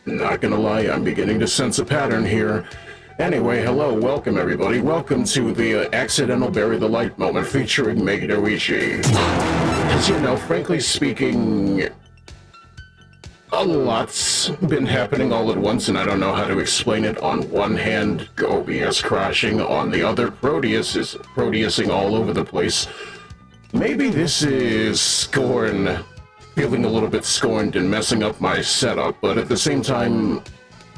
Not gonna lie, I'm beginning to sense a pattern here. Anyway, hello, welcome everybody. Welcome to the Accidental Bury the Light moment featuring Megidorichi. As you know, frankly speaking, a lot's been happening all at once, and I don't know how to explain it. On one hand, OBS crashing. On the other, Proteus is Proteusing all over the place. Maybe this is Scorn feeling a little bit scorned and messing up my setup, but at the same time,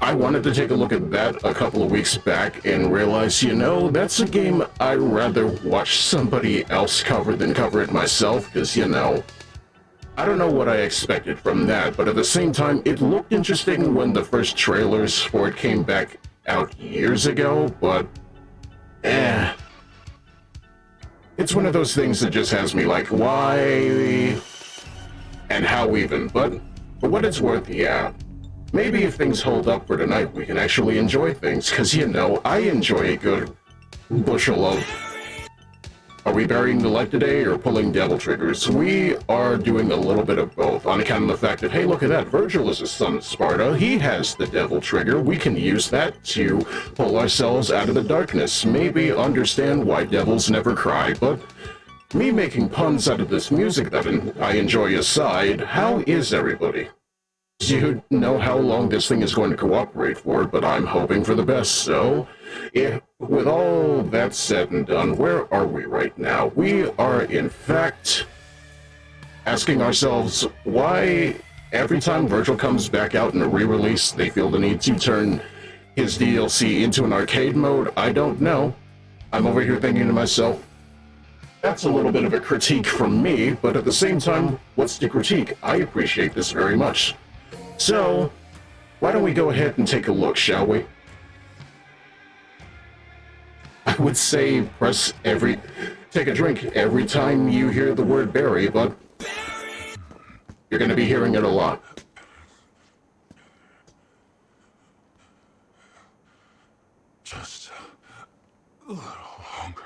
I wanted to take a look at that a couple of weeks back and realize, you know, that's a game I'd rather watch somebody else cover than cover it myself, because, you know, I don't know what I expected from that, but at the same time, it looked interesting when the first trailers for it came back out years ago, but it's one of those things that just has me like, why and how even, but for what it's worth, yeah. Maybe if things hold up for tonight, we can actually enjoy things, because, you know, I enjoy a good bushel of... Are we burying the light today or pulling devil triggers? We are doing a little bit of both, on account of the fact that, hey, look at that, Vergil is a son of Sparta, he has the devil trigger, we can use that to pull ourselves out of the darkness, maybe understand why devils never cry, but me making puns out of this music that I enjoy aside, how is everybody? You know how long this thing is going to cooperate for, but I'm hoping for the best, so with all that said and done, where are we right now? We are, in fact, asking ourselves why every time Vergil comes back out in a re-release, they feel the need to turn his DLC into an arcade mode. I don't know. I'm over here thinking to myself, that's a little bit of a critique from me, but at the same time, what's the critique? I appreciate this very much. So, why don't we go ahead and take a look, shall we? I would say take a drink every time you hear the word bury, but you're going to be hearing it a lot. Just a little longer.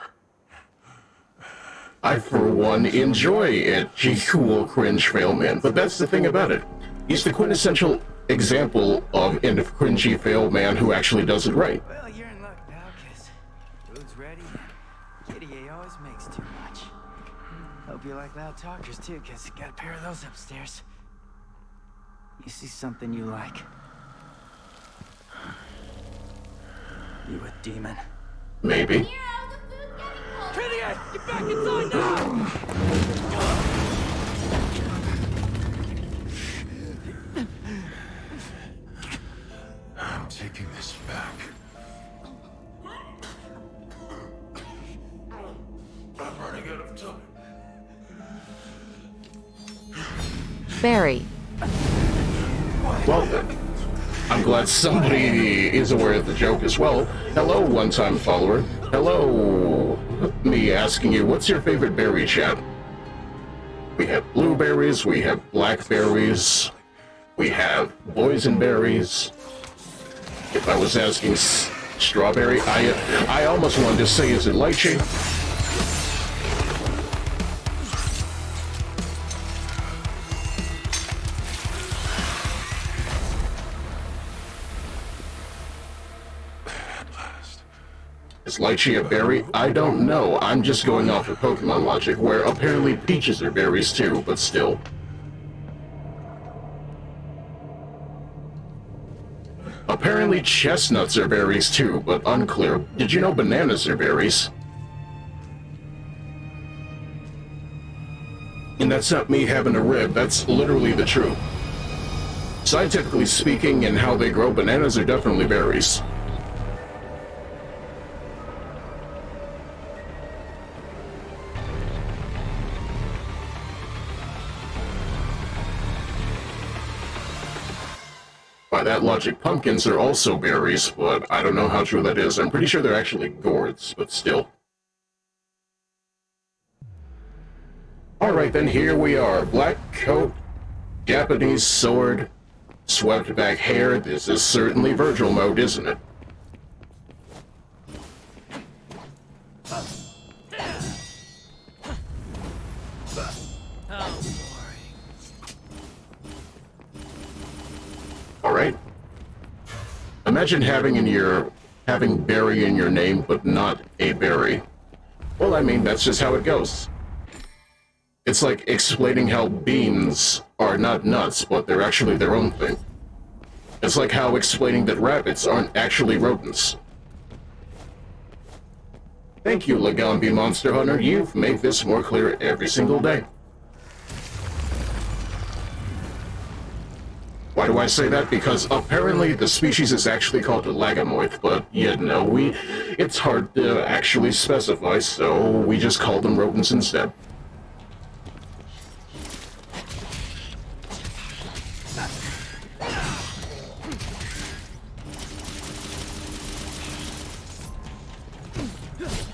I, for one, enjoy edgy, cool, cringe fail man, but that's the thing about it. He's the quintessential example of a cringy fail man who actually does it right. Well, you're in luck now, because food's ready. Kitty A always makes too much. Hope you like loud talkers, too, because got a pair of those upstairs. You see something you like? You a demon? Maybe. Kitty A, get back inside now! I'm taking this back. I'm running out of time. Barry. Well then, I'm glad somebody is aware of the joke as well. Hello, one-time follower. Hello, me asking you, what's your favorite berry, chat? We have blueberries, we have blackberries, we have boysenberries. If I was asking strawberry, I almost wanted to say, is it lychee? Is lychee a berry? I don't know. I'm just going off of Pokemon logic, where apparently peaches are berries too, but still. Apparently chestnuts are berries too, but unclear. Did you know bananas are berries? And that's not me having a rib, that's literally the truth. Scientifically speaking, and how they grow, bananas are definitely berries. By that logic, pumpkins are also berries, but I don't know how true that is. I'm pretty sure they're actually gourds, but still. Alright then, here we are. Black coat, Japanese sword, swept back hair. This is certainly Vergil mode, isn't it? Alright. Imagine having berry in your name, but not a berry. Well, I mean, that's just how it goes. It's like explaining how beans are not nuts, but they're actually their own thing. It's like how explaining that rabbits aren't actually rodents. Thank you, Legambi Monster Hunter. You've made this more clear every single day. Why do I say that? Because apparently the species is actually called a Lagamoith, but you know, it's hard to actually specify, so we just call them rodents instead.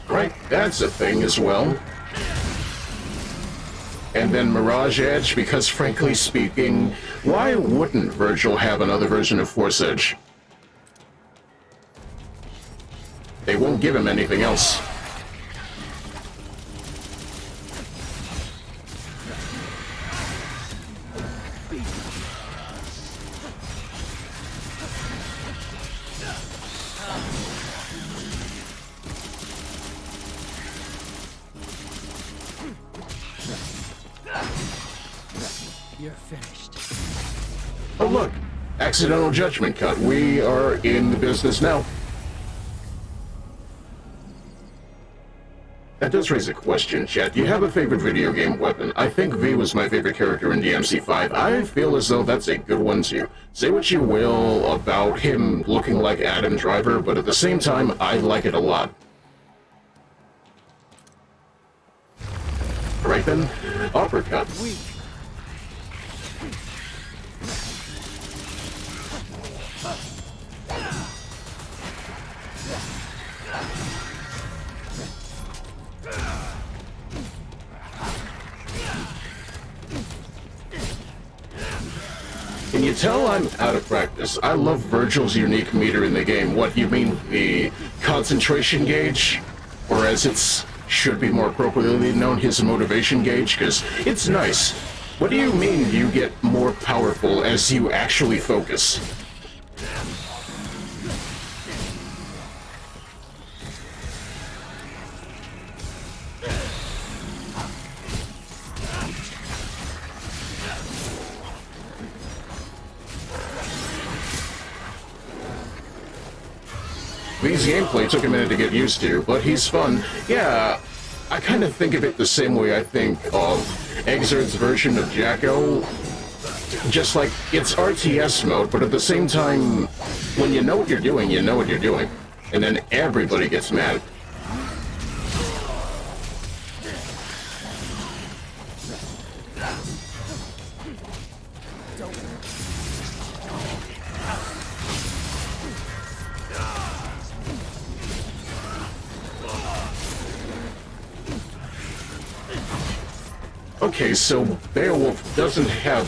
Right, that's a thing as well. And then Mirage Edge, because frankly speaking, why wouldn't Vergil have another version of Force Edge? They won't give him anything else. You're finished. Oh look, accidental judgment cut. We are in the business now. That does raise a question, chat. Do you have a favorite video game weapon? I think V was my favorite character in DMC5. I feel as though that's a good one too. Say what you will about him looking like Adam Driver, but at the same time, I like it a lot. Right then, uppercut. Can you tell I'm out of practice? I love Vergil's unique meter in the game. What, you mean the concentration gauge? Or as it's should be more appropriately known, his motivation gauge? Because it's nice. What do you mean you get more powerful as you actually focus? V's gameplay took a minute to get used to, but he's fun. Yeah, I kind of think of it the same way I think of Exerd's version of Jacko. Just like, it's RTS mode, but at the same time, when you know what you're doing, you know what you're doing. And then everybody gets mad. Okay, so Beowulf doesn't have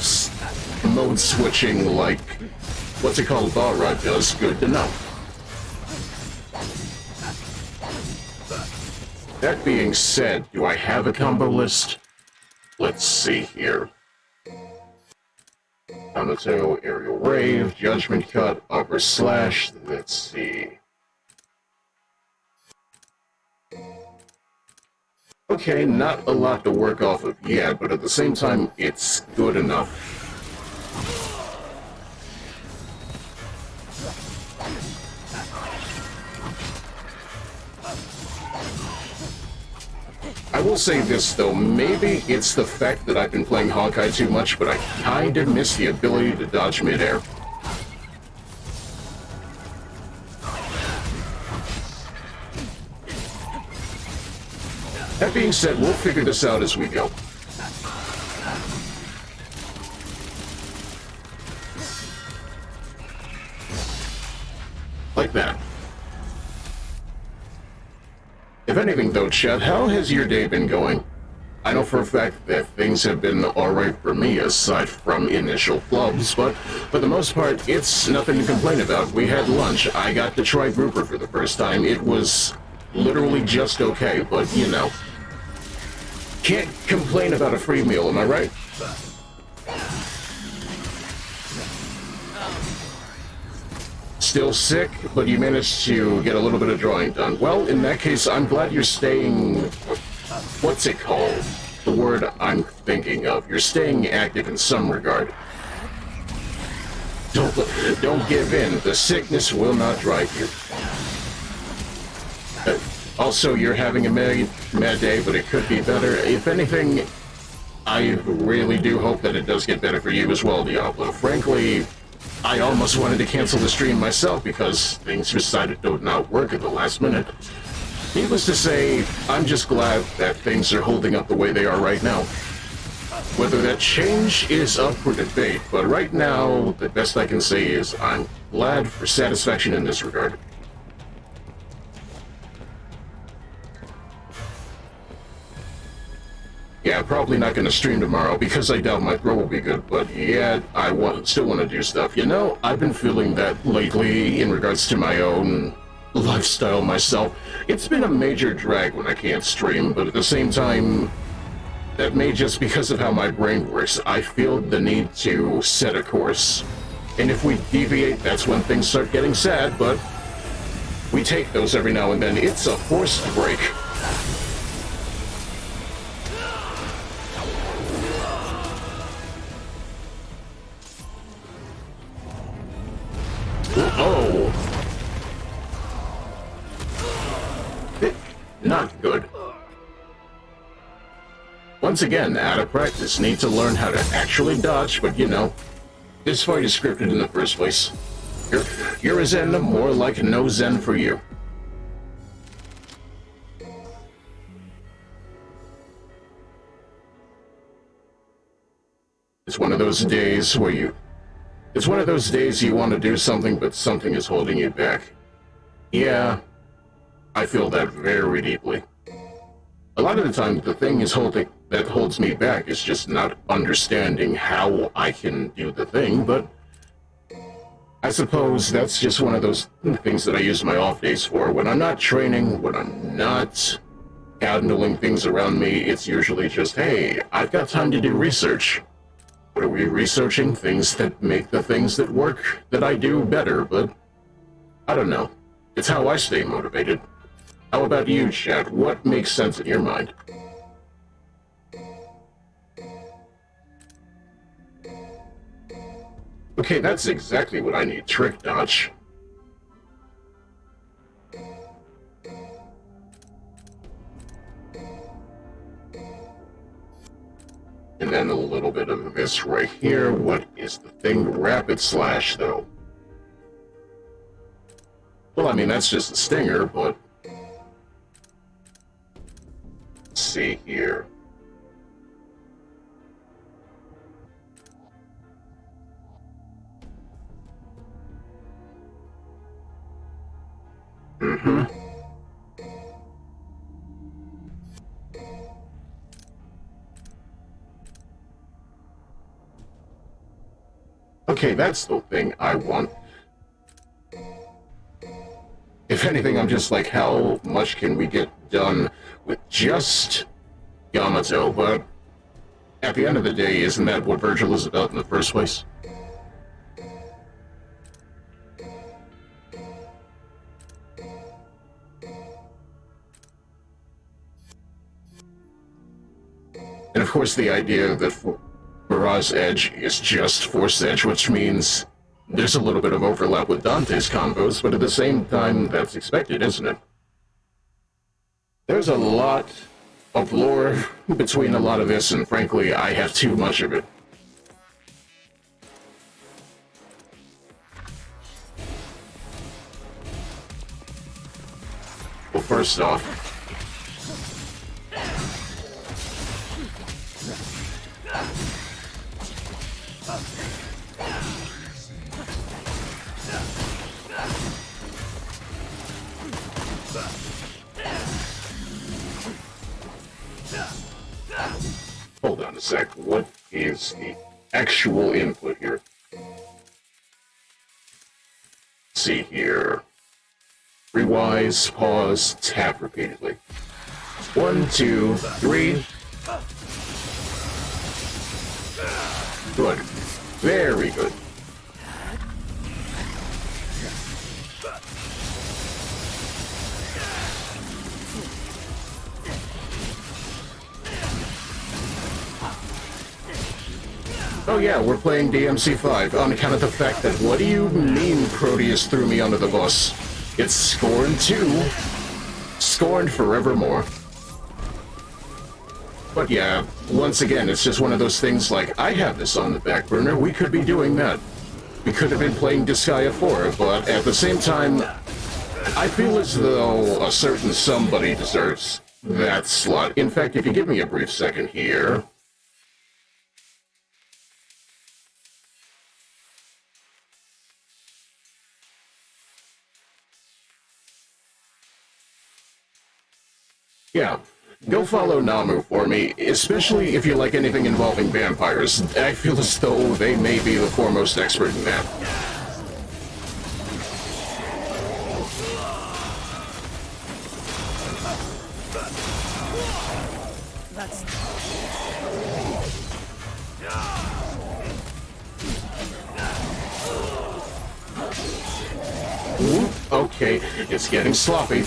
mode switching like, what's it called, Balrog does. Good to know. That being said, do I have a combo list? Let's see here. Amato, Aerial Rave, Judgment Cut, Upper Slash, let's see. Okay, not a lot to work off of yet, but at the same time, it's good enough. I will say this though, maybe it's the fact that I've been playing Honkai too much, but I kinda miss the ability to dodge midair. That being said, we'll figure this out as we go. Like that. If anything though, chat, how has your day been going? I know for a fact that things have been alright for me aside from initial flubs, but for the most part, it's nothing to complain about. We had lunch, I got to try grouper for the first time. It was literally just okay, but you know. Can't complain about a free meal, am I right? Still sick, but you managed to get a little bit of drawing done. Well, in that case, I'm glad you're staying... What's it called? The word I'm thinking of. You're staying active in some regard. Don't give in. The sickness will not drive you. Also, you're having a mad day, but it could be better. If anything, I really do hope that it does get better for you as well, Diablo. Frankly, I almost wanted to cancel the stream myself because things decided to not work at the last minute. Needless to say, I'm just glad that things are holding up the way they are right now. Whether that change is up for debate, but right now, the best I can say is I'm glad for satisfaction in this regard. Yeah, probably not going to stream tomorrow because I doubt my throw will be good, but yeah, I still want to do stuff. You know, I've been feeling that lately in regards to my own lifestyle myself. It's been a major drag when I can't stream, but at the same time, that may just because of how my brain works. I feel the need to set a course. And if we deviate, that's when things start getting sad, but we take those every now and then. It's a forced break. Oh! Not good. Once again, out of practice, need to learn how to actually dodge, but you know, this fight is scripted in the first place. You're a Zen, more like no Zen for you. It's one of those days where you want to do something, but something is holding you back. Yeah, I feel that very deeply. A lot of the time, the thing that holds me back is just not understanding how I can do the thing, but I suppose that's just one of those things that I use my off days for. When I'm not training, when I'm not handling things around me, it's usually just, hey, I've got time to do research. What are we researching? Things that make the things that work that I do better, but I don't know. It's how I stay motivated. How about you, Chad? What makes sense in your mind? Okay, that's exactly what I need. Trick dodge. And then a little bit of this right here. What is the thing? Rapid slash, though. Well, I mean, that's just a stinger, but... Let's see here. Okay, that's the thing I want. If anything, I'm just like, how much can we get done with just Yamato? But at the end of the day, isn't that what Vergil is about in the first place? And of course, the idea that Barrage Edge is just Force Edge, which means there's a little bit of overlap with Dante's combos, but at the same time, that's expected, isn't it? There's a lot of lore between a lot of this, and frankly, I have too much of it. Well, first off, hold on a sec. What is the actual input here? Let's see here. Rewise, pause, tap repeatedly. 1, 2, 3. Good. Very good. Oh yeah, we're playing DMC5 on account of the fact that what do you mean Proteus threw me under the bus? It's Scorn 2. Scorned forevermore. But yeah, once again, it's just one of those things like, I have this on the back burner, we could be doing that. We could have been playing Disgaea 4, but at the same time, I feel as though a certain somebody deserves that slot. In fact, if you give me a brief second here... Yeah, go follow Namu for me, especially if you like anything involving vampires. I feel as though they may be the foremost expert in that. Ooh, okay, it's getting sloppy.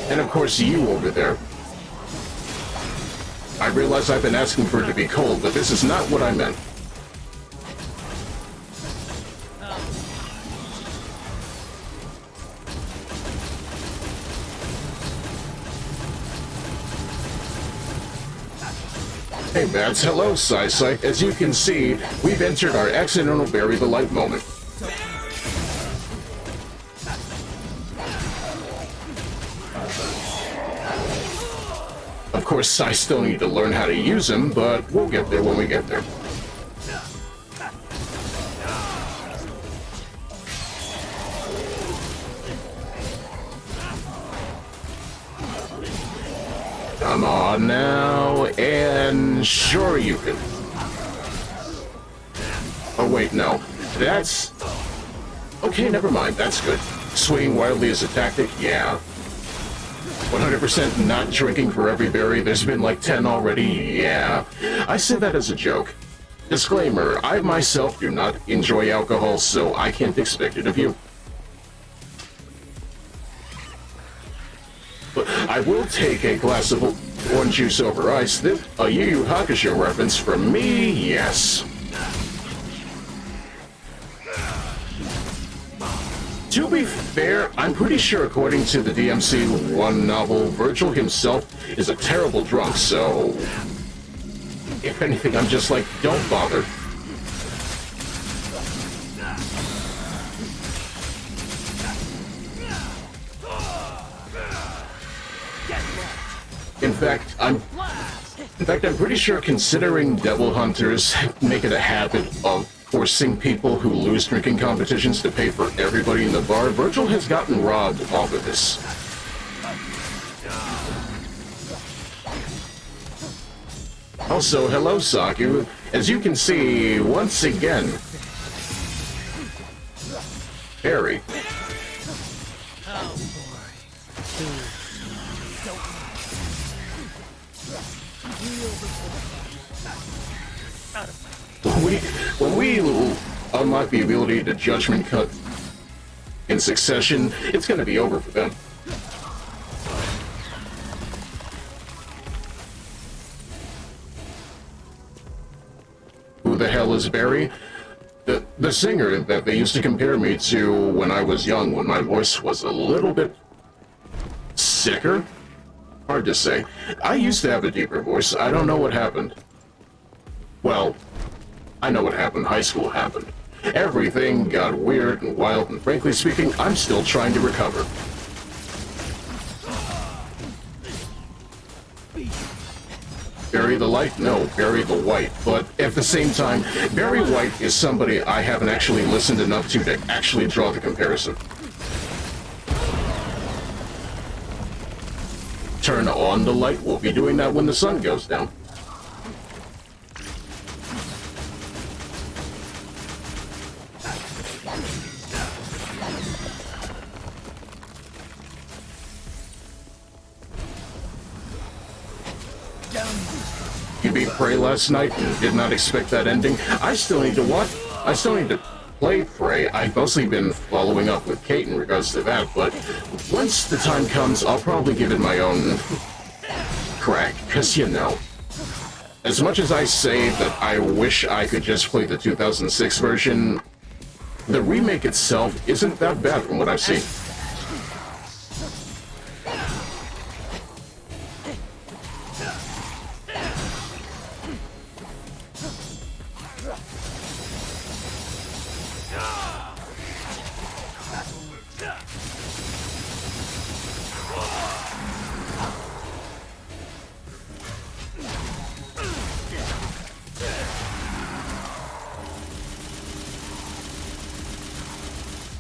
And of course, you over there. I realize I've been asking for it to be cold, but this is not what I meant. Hey Bats, hello Sai. As you can see, we've entered our accidental bury the light moment. Of course, I still need to learn how to use them, but we'll get there when we get there. Come on now, and sure you can. Oh wait, no. That's... Okay, never mind, that's good. Swinging wildly is a tactic? Yeah. 100% not drinking for every berry. There's been like 10 already. Yeah. I said that as a joke. Disclaimer, I myself do not enjoy alcohol, so I can't expect it of you. But I will take a glass of orange juice over ice. This, a Yu Yu Hakusho reference from me, yes. To be fair, I'm pretty sure according to the DMC1 novel, Vergil himself is a terrible drunk, so... If anything, I'm just like, don't bother. In fact, I'm pretty sure considering devil hunters make it a habit of forcing people who lose drinking competitions to pay for everybody in the bar, Vergil has gotten robbed off of this. Also, hello Saku. As you can see, once again, Harry. When we unlock the ability to judgment cut in succession, it's going to be over for them. Who the hell is Barry? The singer that they used to compare me to when I was young, when my voice was a little bit sicker? Hard to say. I used to have a deeper voice. I don't know what happened. Well, I know what happened. High school happened. Everything got weird and wild, and frankly speaking, I'm still trying to recover. Bury the light? No, bury the white. But at the same time, Barry White is somebody I haven't actually listened enough to actually draw the comparison. Turn on the light. We'll be doing that when the sun goes down. You to beat Prey last night and did not expect that ending. I still need to watch. I still need to play Prey. I've mostly been following up with Kate in regards to that, but once the time comes, I'll probably give it my own crack. Because, you know, as much as I say that I wish I could just play the 2006 version, the remake itself isn't that bad from what I've seen.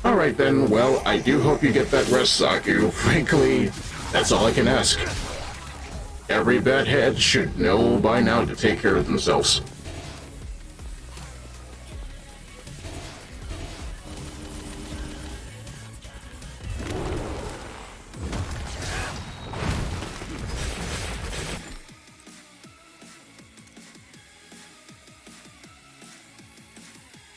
Alright then, well, I do hope you get that rest, Saku. Frankly, that's all I can ask. Every bad head should know by now to take care of themselves.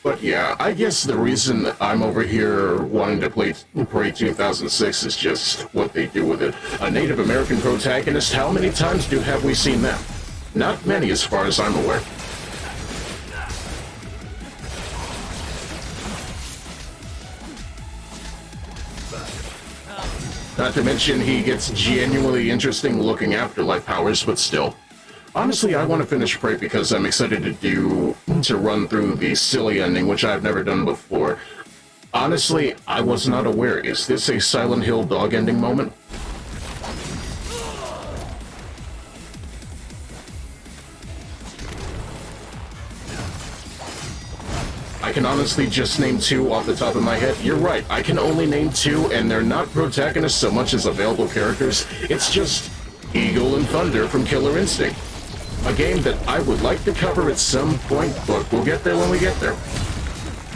But yeah, I guess the reason I'm over here wanting to play Prey 2006 is just what they do with it. A Native American protagonist, how many times have we seen that? Not many as far as I'm aware. Not to mention he gets genuinely interesting looking afterlife powers, but still. Honestly, I want to finish Prey because I'm excited to run through the silly ending, which I've never done before. Honestly, I was not aware. Is this a Silent Hill dog ending moment? I can honestly just name two off the top of my head. You're right, I can only name two, and they're not protagonists so much as available characters. It's just Eagle and Thunder from Killer Instinct. A game that I would like to cover at some point, but we'll get there when we get there.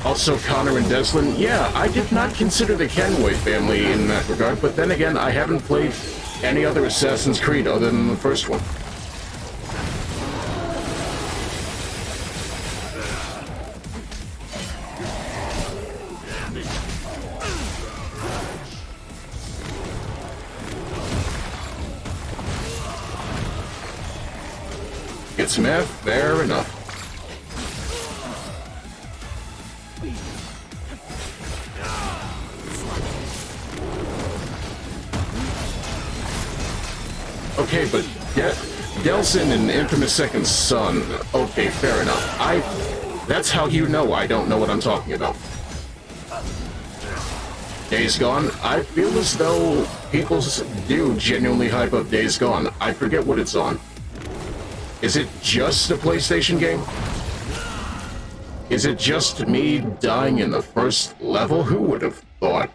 Also, Connor and Deslin, yeah, I did not consider the Kenway family in that regard, but then again, I haven't played any other Assassin's Creed other than the first one. It's meth, fair enough. Okay, but Delsin and Infamous Second Son, okay, fair enough. That's how you know I don't know what I'm talking about. Days Gone, I feel as though people do genuinely hype up Days Gone. I forget what it's on. Is it just a PlayStation game? Is it just me dying in the first level? Who would have thought?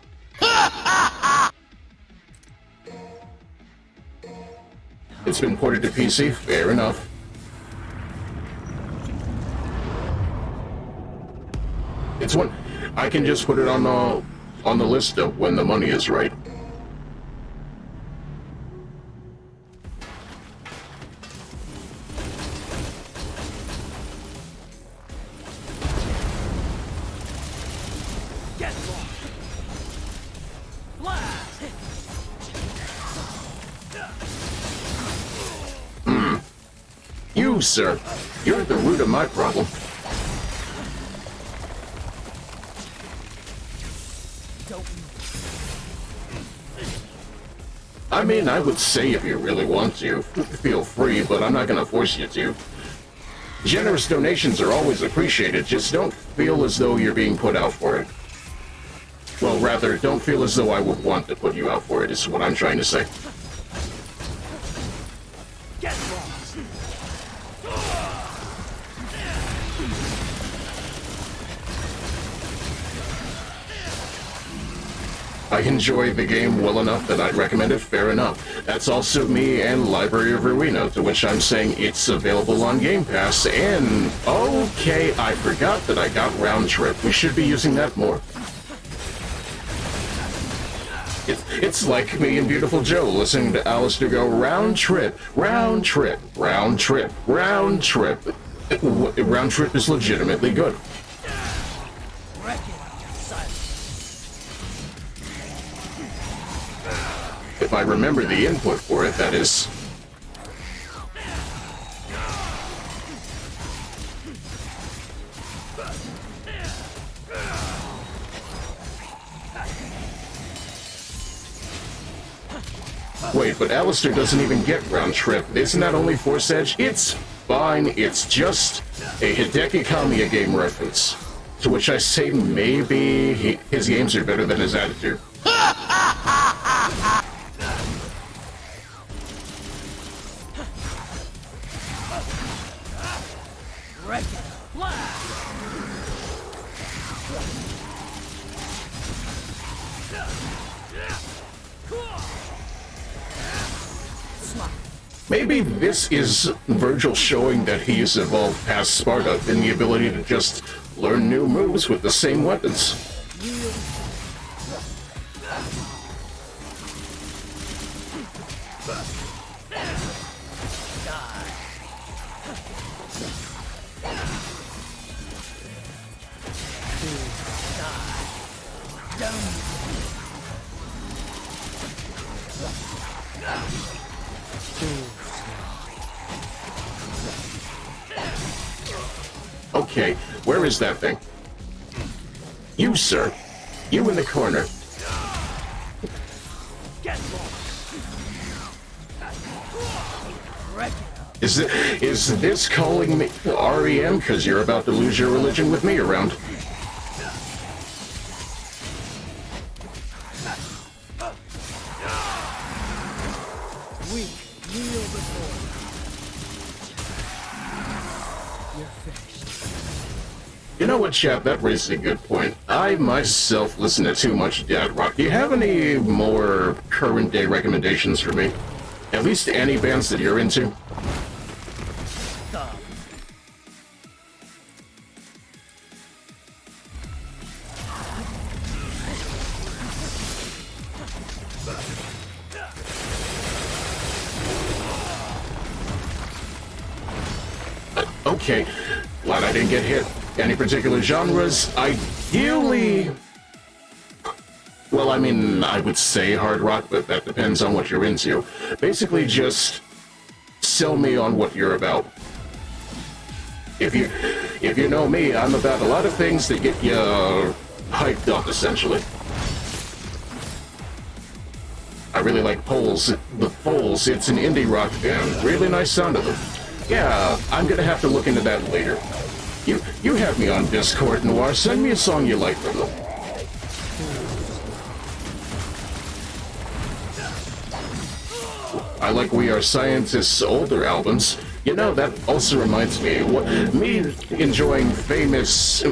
It's been ported to PC, fair enough. It's one I can just put it on the list of when the money is right. You, sir, you're at the root of my problem. I mean, I would say if you really want to, feel free, but I'm not gonna force you to. Generous donations are always appreciated, just don't feel as though you're being put out for it. Well, rather, don't feel as though I would want to put you out for it, is what I'm trying to say. I enjoy the game well enough that I'd recommend it, fair enough. That's also me and Library of Ruina, to which I'm saying it's available on Game Pass, and... okay, I forgot that I got Round Trip. We should be using that more. It's like me and Beautiful Joe listening to Alistair go round trip, round trip, round trip, round trip. Round trip is legitimately good. If I remember the input for it, that is. Wait, but Alistair doesn't even get round trip. Isn't that only Force Edge? It's fine. It's just a Hideki Kamiya game reference. To which I say maybe his games are better than his attitude. Maybe this is Vergil showing that he's evolved past Sparta in the ability to just learn new moves with the same weapons. Okay, where is that thing? You, sir. You in the corner. Is this calling me REM because you're about to lose your religion with me around? You know what, chat? That raises a good point. I myself listen to too much dad rock. Do you have any more current day recommendations for me? At least any bands that you're into? Okay, glad I didn't get hit. Any particular genres? Ideally... Well, I mean, I would say hard rock, but that depends on what you're into. Basically, just sell me on what you're about. If you know me, I'm about a lot of things that get you hyped up, essentially. I really like Poles. The Poles, it's an indie rock band. Really nice sound of them. Yeah, I'm gonna have to look into that later. You have me on Discord, Noir. Send me a song you like from them. I like We Are Scientists' older albums. You know, that also reminds me, me enjoying famous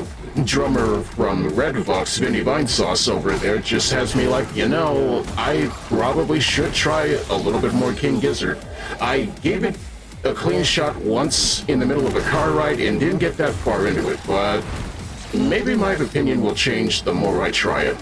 drummer from Red Vox, Vinny Vinesauce over there, just has me like, you know, I probably should try a little bit more King Gizzard. I gave it a clean shot once in the middle of a car ride and didn't get that far into it, but maybe my opinion will change the more I try it.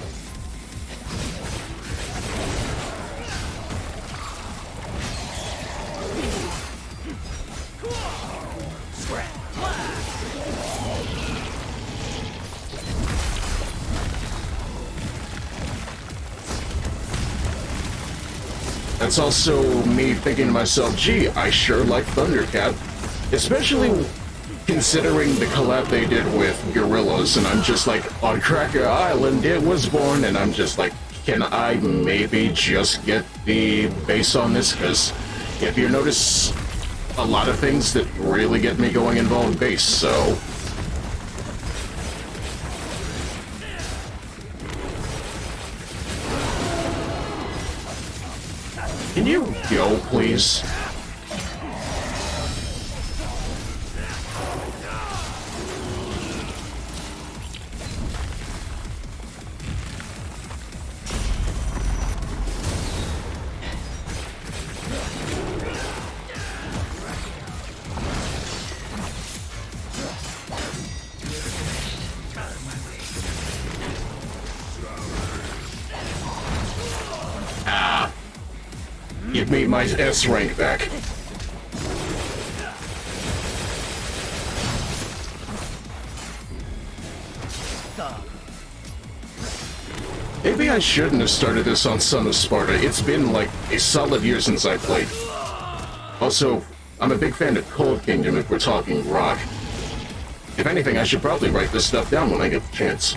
That's also me thinking to myself, gee, I sure like Thundercat, especially considering the collab they did with Gorillaz, and I'm just like, on Cracker Island it was born, and I'm just like, can I maybe just get the bass on this? Because if you notice, a lot of things that really get me going involve bass, so... Can you go, please? Give me my S rank back. Maybe I shouldn't have started this on Son of Sparta. It's been like a solid year since I played. Also, I'm a big fan of Cold Kingdom if we're talking rock. If anything, I should probably write this stuff down when I get the chance.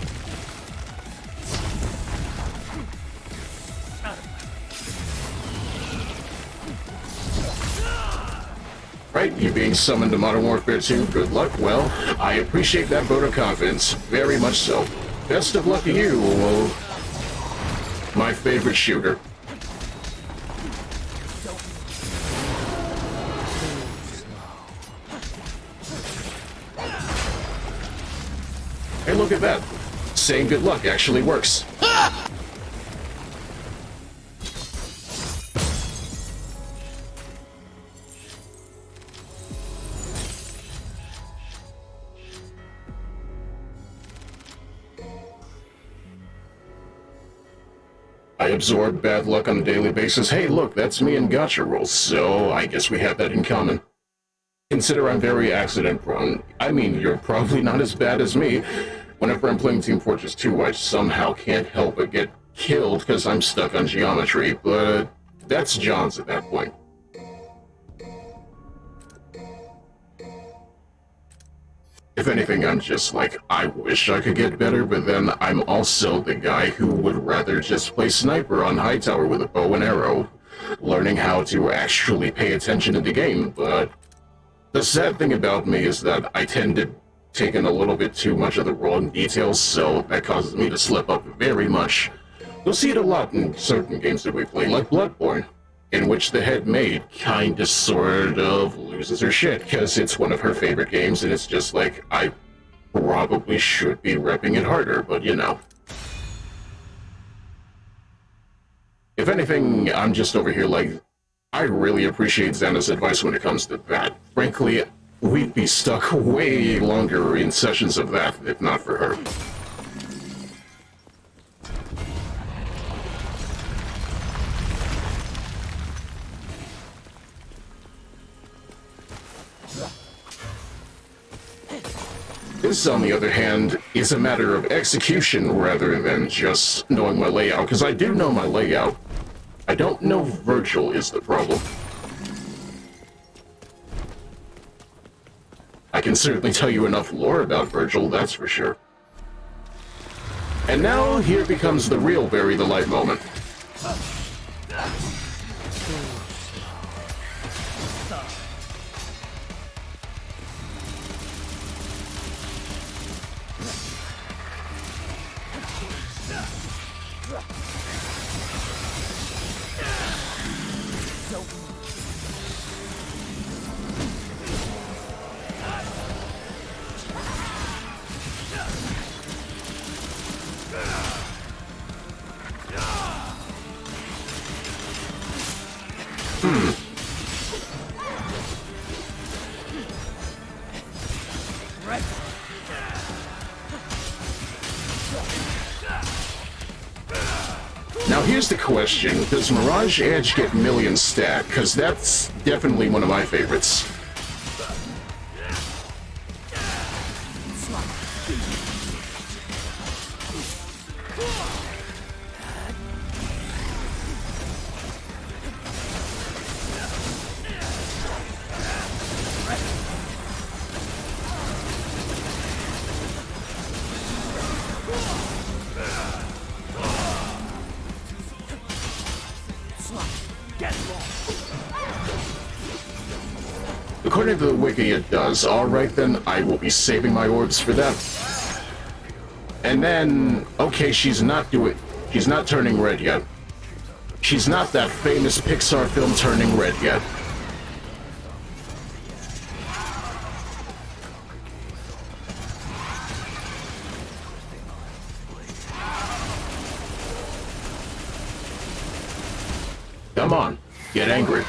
Right, you being summoned to Modern Warfare 2, good luck. Well, I appreciate that vote of confidence. Very much so. Best of luck to you, my favorite shooter. Hey, look at that. Saying good luck actually works. I absorb bad luck on a daily basis. Hey, look, that's me in gacha rolls, so I guess we have that in common. Consider I'm very accident-prone. I mean, you're probably not as bad as me. Whenever I'm playing Team Fortress 2, I somehow can't help but get killed because I'm stuck on geometry, but that's John's at that point. If anything, I'm just like, I wish I could get better, but then I'm also the guy who would rather just play sniper on Hightower with a bow and arrow, learning how to actually pay attention to the game, but the sad thing about me is that I tend to take in a little bit too much of the wrong details, so that causes me to slip up very much. You'll see it a lot in certain games that we play, like Bloodborne, in which the head maid kinda sort of loses her shit, because it's one of her favorite games, and it's just like, I probably should be repping it harder, but you know. If anything, I'm just over here like, I really appreciate Xana's advice when it comes to that. Frankly, we'd be stuck way longer in sessions of that if not for her. This, on the other hand, is a matter of execution rather than just knowing my layout, because I do know my layout. I don't know Vergil is the problem. I can certainly tell you enough lore about Vergil, that's for sure. And now, here becomes the real Bury the Light moment. Now here's the question, does Mirage Edge get million stat? Because that's definitely one of my favorites. According to the wiki, it does. Alright then, I will be saving my orbs for that. And then, okay, she's not turning red yet. She's not that famous Pixar film turning red yet. Come on, get angry.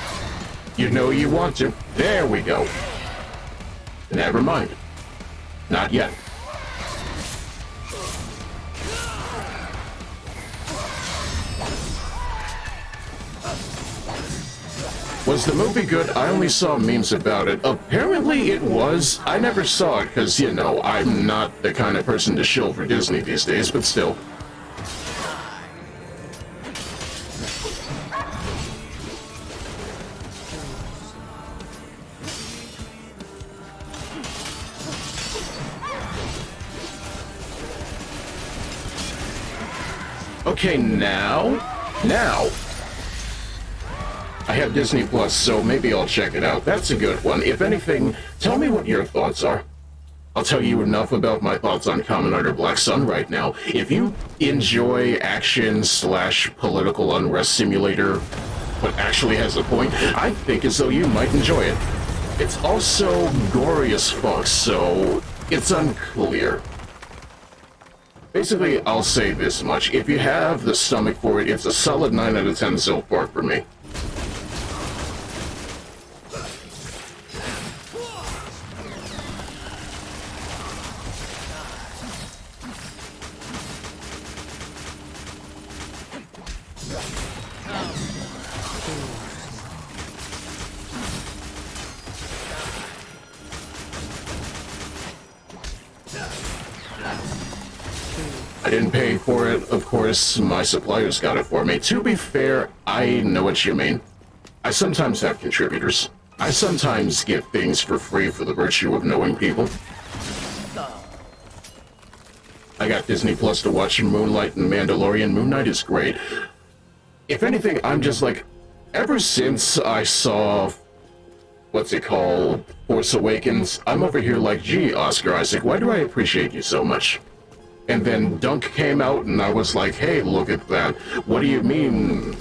You know you want to. There we go. Never mind. Not yet. Was the movie good? I only saw memes about it. Apparently it was. I never saw it because, you know, I'm not the kind of person to shill for Disney these days, but still. Okay, now, I have Disney Plus, so maybe I'll check it out. That's a good one. If anything, tell me what your thoughts are. I'll tell you enough about my thoughts on Kamen Rider Black Sun right now. If you enjoy action/political unrest simulator, but actually has a point, I think as though you might enjoy it. It's also gory as fuck, so it's unclear. Basically, I'll say this much. If you have the stomach for it, it's a solid 9 out of 10 so far for me. I didn't pay for it, of course, my suppliers got it for me. To be fair, I know what you mean. I sometimes have contributors. I sometimes get things for free for the virtue of knowing people. I got Disney Plus to watch Moonlight and Mandalorian. Moon Knight is great. If anything, I'm just like, ever since I saw, what's it called, Force Awakens, I'm over here like, gee, Oscar Isaac, why do I appreciate you so much? And then Dunk came out, and I was like, hey, look at that. What do you mean?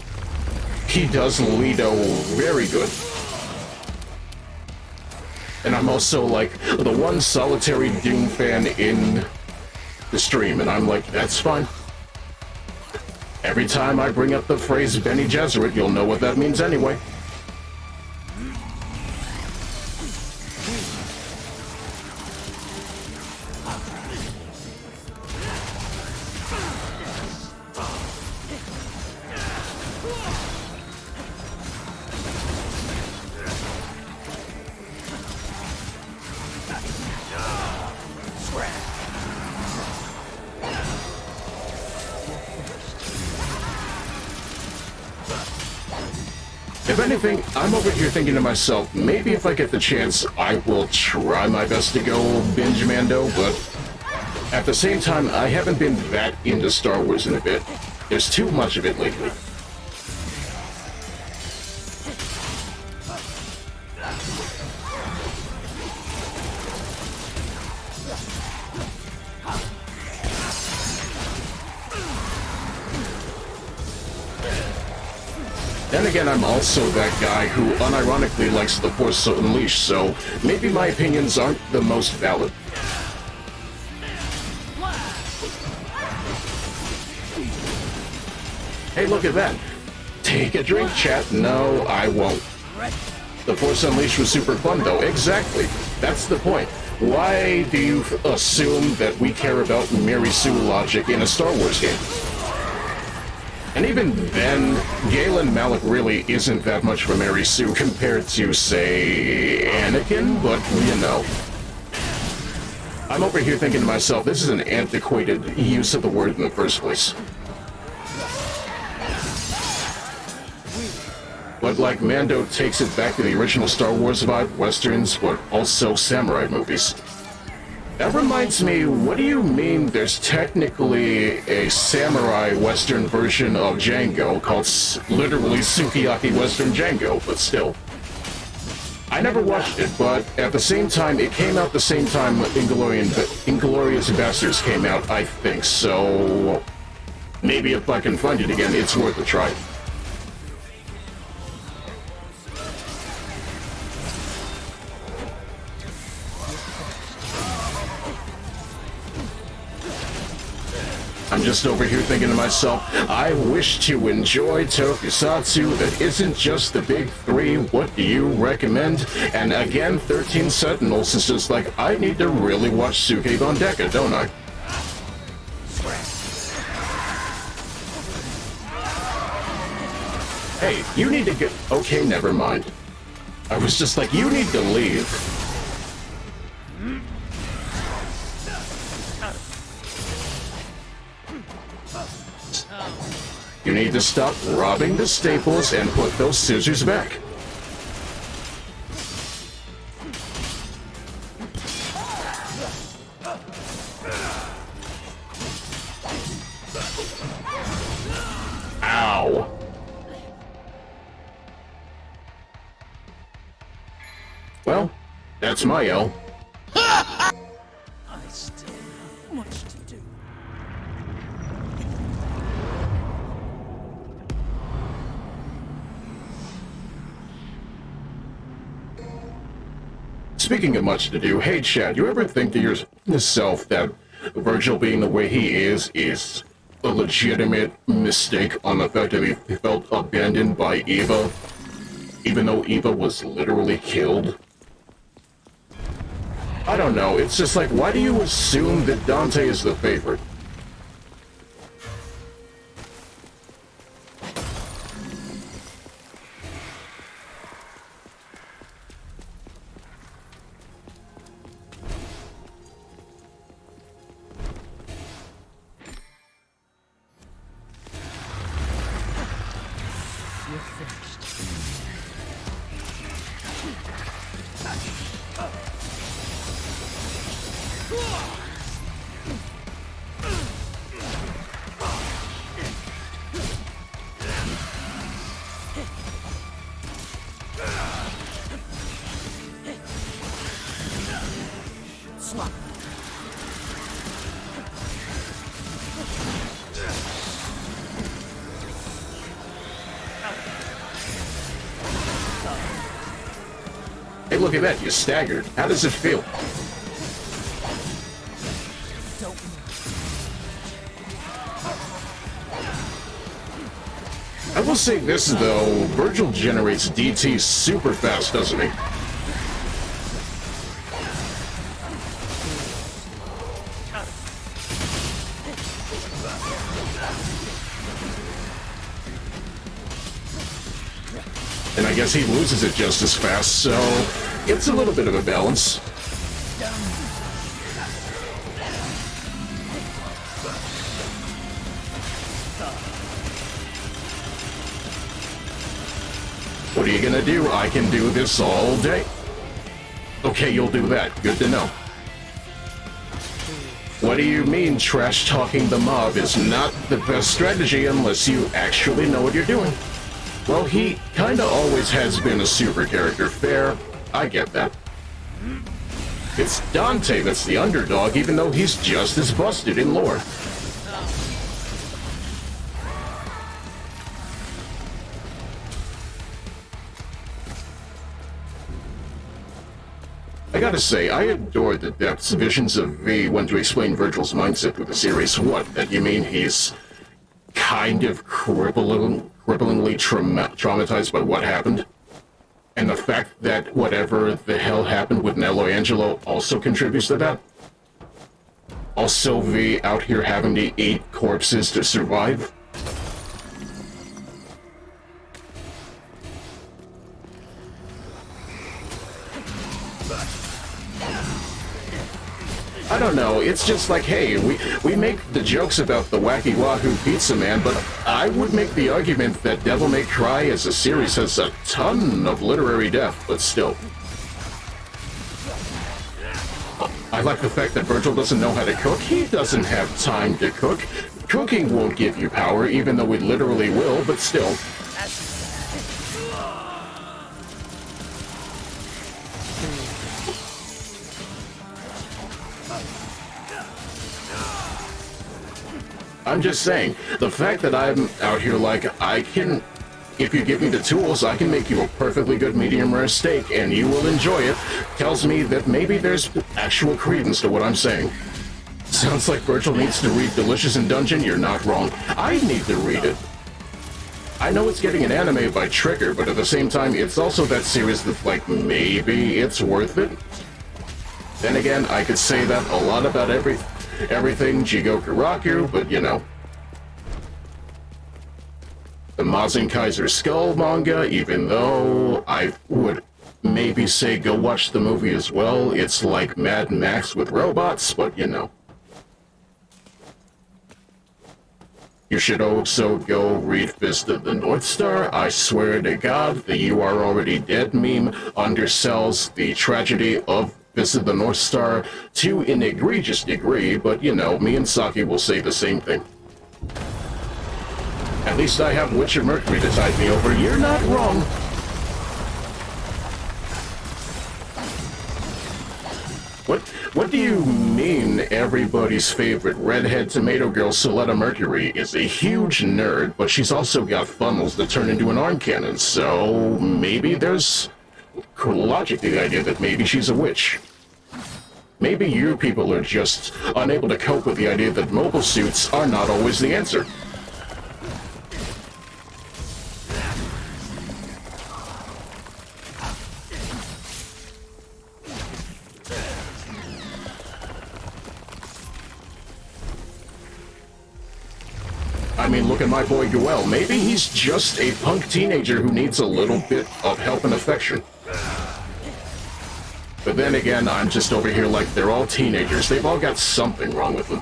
He does Leto very good. And I'm also, like, the one solitary Doom fan in the stream, and I'm like, that's fine. Every time I bring up the phrase Benny Gesserit, you'll know what that means anyway. If anything, I'm over here thinking to myself, maybe if I get the chance, I will try my best to go binge Mando, but at the same time, I haven't been that into Star Wars in a bit. There's too much of it lately. Then again, I'm also that guy who unironically likes The Force Unleashed, so maybe my opinions aren't the most valid. Hey, look at that. Take a drink, chat. No, I won't. The Force Unleashed was super fun, though. Exactly. That's the point. Why do you assume that we care about Mary Sue logic in a Star Wars game? And even then, Galen Malik really isn't that much of a Mary Sue compared to, say, Anakin, but, you know. I'm over here thinking to myself, this is an antiquated use of the word in the first place. But like Mando takes it back to the original Star Wars vibe, westerns, but also samurai movies. That reminds me, what do you mean there's technically a samurai western version of Django called literally Sukiyaki Western Django, but still. I never watched it, but at the same time, it came out the same time Inglourious Basterds came out, I think, so maybe if I can find it again, it's worth a try. I'm just over here thinking to myself, I wish to enjoy tokusatsu that isn't just the big three. What do you recommend? And again, 13 Sentinels is just like, I need to really watch Suke von Deca, don't I? Hey, you need to get... Okay, never mind. I was just like, you need to leave. You need to stop robbing the staples and put those scissors back. Ow. Well, that's my L. I still have much to do. Speaking of much to do, hey Chad, you ever think to yourself that Vergil being the way he is a legitimate mistake on the fact that he felt abandoned by Eva, even though Eva was literally killed? I don't know, it's just like, why do you assume that Dante is the favorite? You're finished. Swap. Hey, look at that, you staggered. How does it feel? Don't I will say this though, Vergil generates DT super fast, doesn't he? And I guess he loses it just as fast, so it's a little bit of a balance. What are you gonna do? I can do this all day. Okay, you'll do that. Good to know. What do you mean trash-talking the mob is not the best strategy unless you actually know what you're doing? Well, he kinda always has been a super character. Fair. I get that. It's Dante that's the underdog, even though he's just as busted in lore. I gotta say, I adored the depths visions of V when to explain Vergil's mindset through the series. What, that you mean he's kind of cripplingly traumatized by what happened? And the fact that whatever the hell happened with Nello Angelo also contributes to that? Also V out here having to eat corpses to survive? I don't know, it's just like, hey, we make the jokes about the Wacky Wahoo Pizza Man, but I would make the argument that Devil May Cry as a series has a ton of literary depth, but still. I like the fact that Vergil doesn't know how to cook. He doesn't have time to cook. Cooking won't give you power, even though it literally will, but still. I'm just saying, the fact that I'm out here like, if you give me the tools, I can make you a perfectly good medium rare steak and you will enjoy it, tells me that maybe there's actual credence to what I'm saying. Sounds like Vergil needs to read Delicious in Dungeon, you're not wrong. I need to read it. I know it's getting an anime by Trigger, but at the same time, it's also that series that's like, maybe it's worth it. Then again, I could say that a lot about everything Jigoku Raku, but you know. the Mazen Kaiser Skull manga, even though I would maybe say go watch the movie as well. It's like Mad Max with robots, but you know. You should also go read Fist of the North Star. I swear to God, the You Are Already Dead meme undersells the tragedy of Fist of the North Star to an egregious degree, but you know, me and Saki will say the same thing. At least I have Witcher Mercury to tide me over. You're not wrong. What do you mean everybody's favorite redhead tomato girl Soletta Mercury is a huge nerd, but she's also got funnels that turn into an arm cannon, so maybe there's logic to the idea that maybe she's a witch. Maybe you people are just unable to cope with the idea that mobile suits are not always the answer. I mean, look at my boy Guel. Maybe he's just a punk teenager who needs a little bit of help and affection. But then again, I'm just over here like they're all teenagers. They've all got something wrong with them.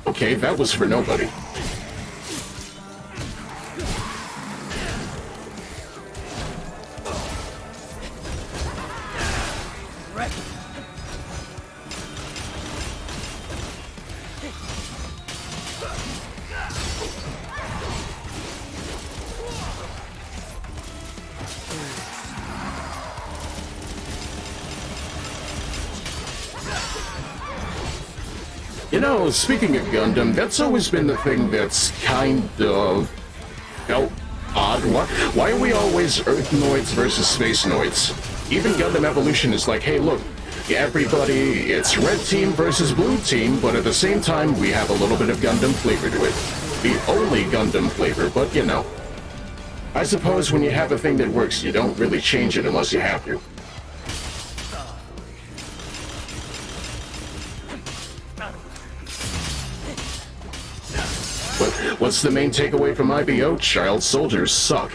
Okay, that was for nobody. You know, speaking of Gundam, that's always been the thing that's kind of felt odd. Why are we always Earthnoids versus Spacenoids? Even Gundam Evolution is like, hey, look, everybody, it's Red Team versus Blue Team, but at the same time, we have a little bit of Gundam flavor to it. The only Gundam flavor, but you know. I suppose when you have a thing that works, you don't really change it unless you have to. What's the main takeaway from IBO? Child soldiers suck.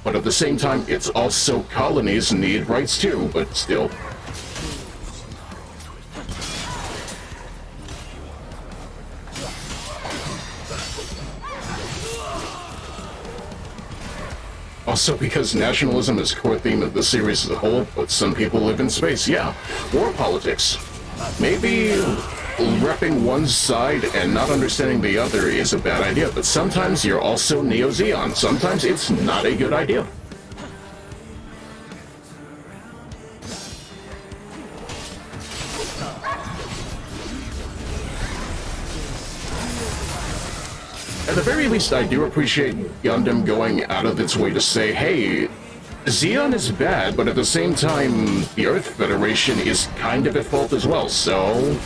But at the same time, it's also colonies need rights too, but still. Also because nationalism is core theme of the series as a whole, but some people live in space, yeah. War politics. Maybe repping one side and not understanding the other is a bad idea, but sometimes you're also Neo Zeon. Sometimes it's not a good idea. At the very least, I do appreciate Gundam going out of its way to say, hey, Zeon is bad, but at the same time, the Earth Federation is kind of at fault as well, so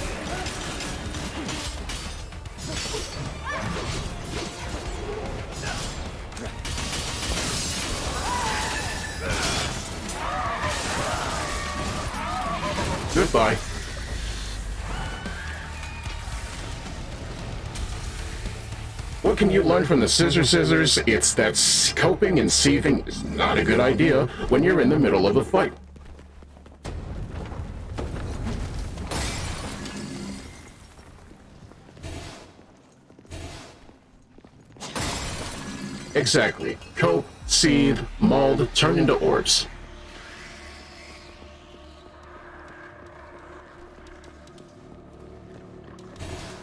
goodbye. What can you learn from the Scissors? It's that coping and seething is not a good idea when you're in the middle of a fight. Exactly. Cope, seethe, mold, turn into orbs.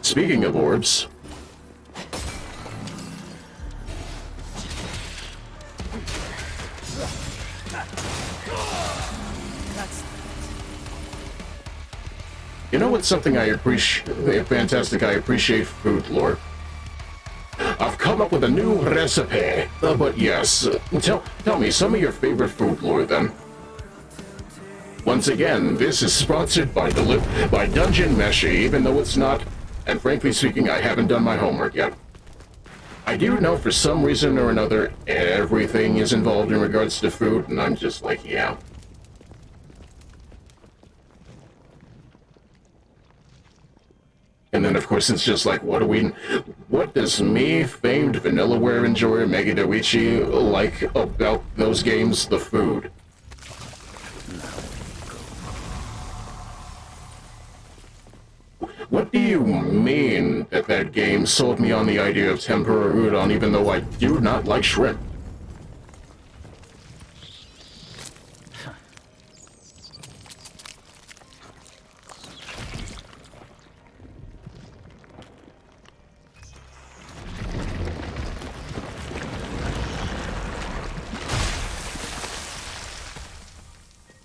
Speaking of orbs, you know what's something I appreciate? Fantastic, I appreciate food lore. I've come up with a new recipe. But yes, tell me some of your favorite food lore then. Once again, this is sponsored by Dungeon Meshi, even though it's not, and frankly speaking, I haven't done my homework yet. I do know for some reason or another, everything is involved in regards to food, and I'm just like, yeah. And then, of course, it's just like, what does me, famed Vanillaware enjoyer Mega Doichi, like about those games? The food. What do you mean that that game sold me on the idea of tempura udon even though I do not like shrimp?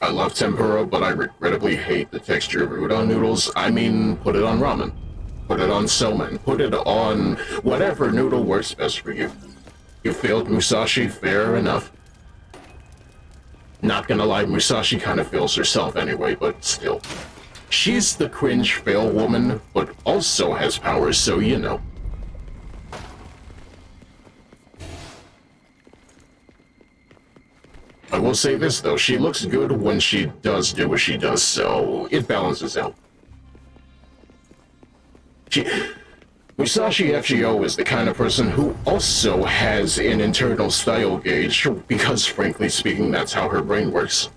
I love tempura, but I regrettably hate the texture of udon noodles. I mean, put it on ramen. Put it on somen. Put it on whatever noodle works best for you. You failed Musashi, fair enough. Not gonna lie, Musashi kind of fails herself anyway, but still. She's the cringe fail woman, but also has powers, so you know. I will say this, though. She looks good when she does do what she does, so it balances out. Musashi FGO is the kind of person who also has an internal style gauge, because frankly speaking, that's how her brain works.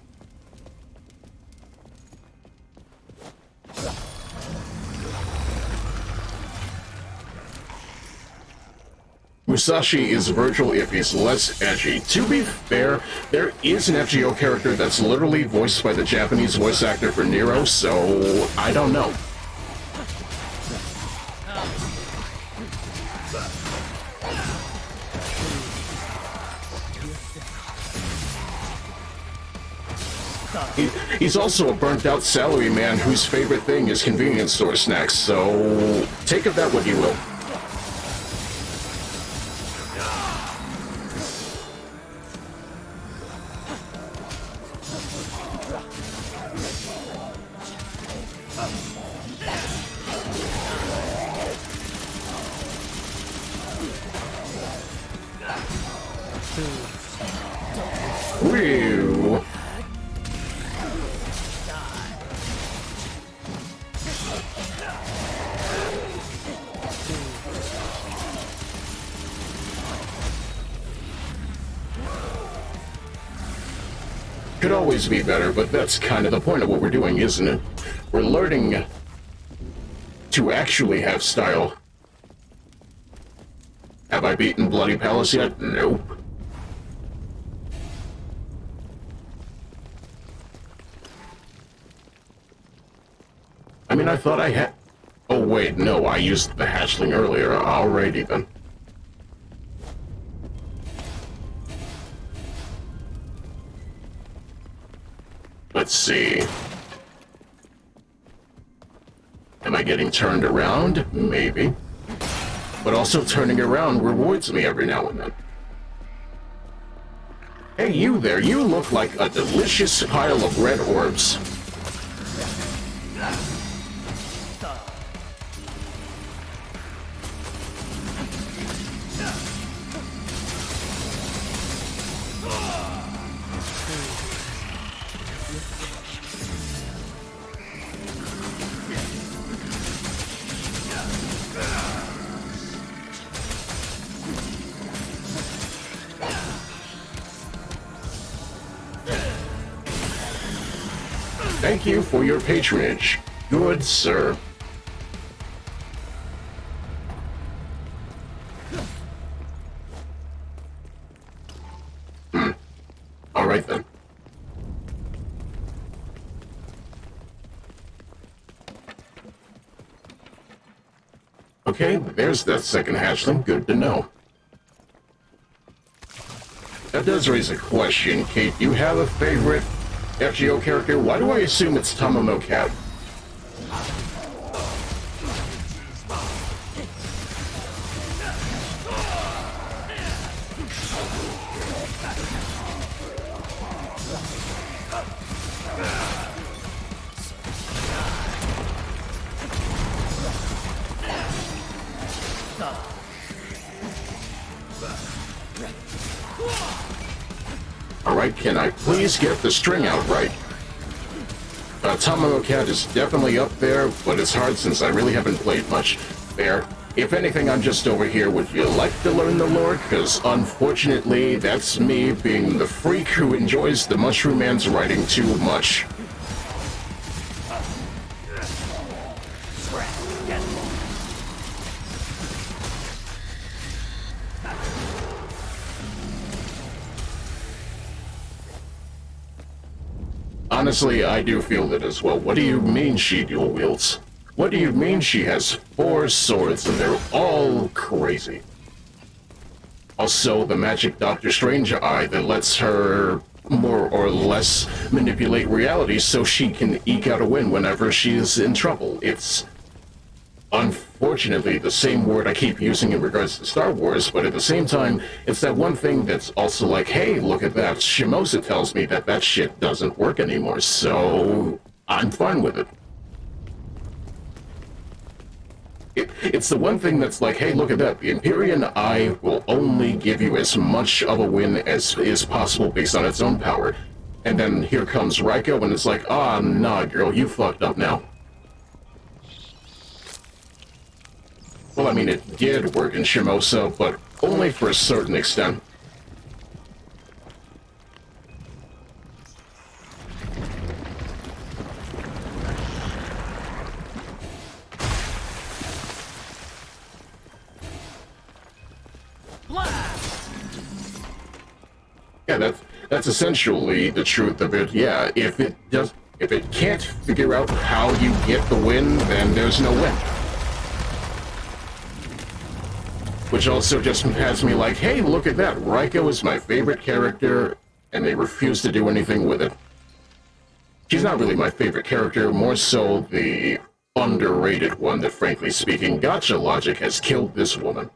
Musashi is Vergil if he's less edgy. To be fair, there is an FGO character that's literally voiced by the Japanese voice actor for Nero, so I don't know. He's also a burnt-out salaryman whose favorite thing is convenience store snacks, so take of that what you will. Whew. Could always be better, but that's kind of the point of what we're doing, isn't it? We're learning to actually have style. Have I beaten Bloody Palace yet? Nope. I mean, I thought I had... Oh, wait, no, I used the hatchling earlier. Alrighty, then. Let's see. Am I getting turned around? Maybe. But also turning around rewards me every now and then. Hey, you there, you look like a delicious pile of red orbs. Thank you for your patronage. Good sir. All right then. Okay, there's that second hatchling. Good to know. That does raise a question, Kate. Do you have a favorite FGO character? Why do I assume it's Tomono Cat? can I please get the string out right? Tomahawk Cat is definitely up there, but it's hard since I really haven't played much. There. If anything, I'm just over here. Would you like to learn the lore? Because unfortunately, that's me being the freak who enjoys the Mushroom Man's writing too much. Honestly, I do feel it as well. What do you mean she dual wields? What do you mean she has 4 swords and they're all crazy? Also, the magic Doctor Strange eye that lets her more or less manipulate reality so she can eke out a win whenever she is in trouble. It's unfortunately the same word I keep using in regards to Star Wars, but at the same time, it's that one thing that's also like, hey, look at that. Shimosa tells me that that shit doesn't work anymore, so I'm fine with it. It's the one thing that's like, hey, look at that. The Empyrean Eye will only give you as much of a win as is possible based on its own power. And then here comes Raiko, and it's like, ah, nah, girl, you fucked up now. Well, I mean, it did work in Shimosa, but only for a certain extent. Yeah, that's essentially the truth of it. Yeah, if it can't figure out how you get the win, then there's no win. Which also just has me like, hey, look at that. Raiko is my favorite character, and they refuse to do anything with it. She's not really my favorite character, more so the underrated one that, frankly speaking, Gacha logic has killed this woman.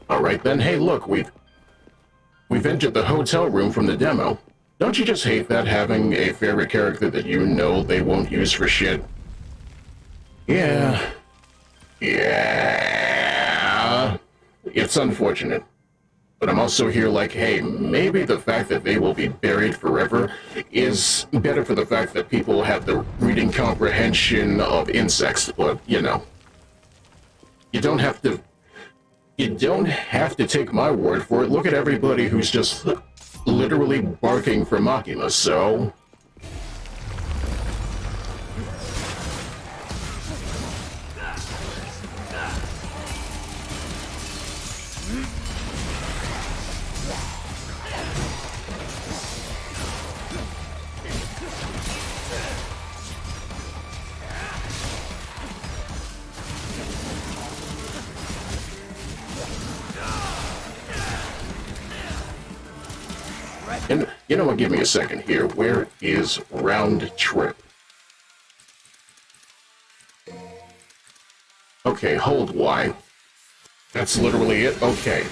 Alright then, hey look, we've entered the hotel room from the demo. Don't you just hate that, having a favorite character that you know they won't use for shit? Yeah. It's unfortunate. But I'm also here like, hey, maybe the fact that they will be buried forever is better for the fact that people have the reading comprehension of insects, but, you know. You don't have to take my word for it. Look at everybody who's just literally barking for Makima, so... And you know what, give me a second here. Where is round trip? Okay, hold Y. That's literally it? Okay.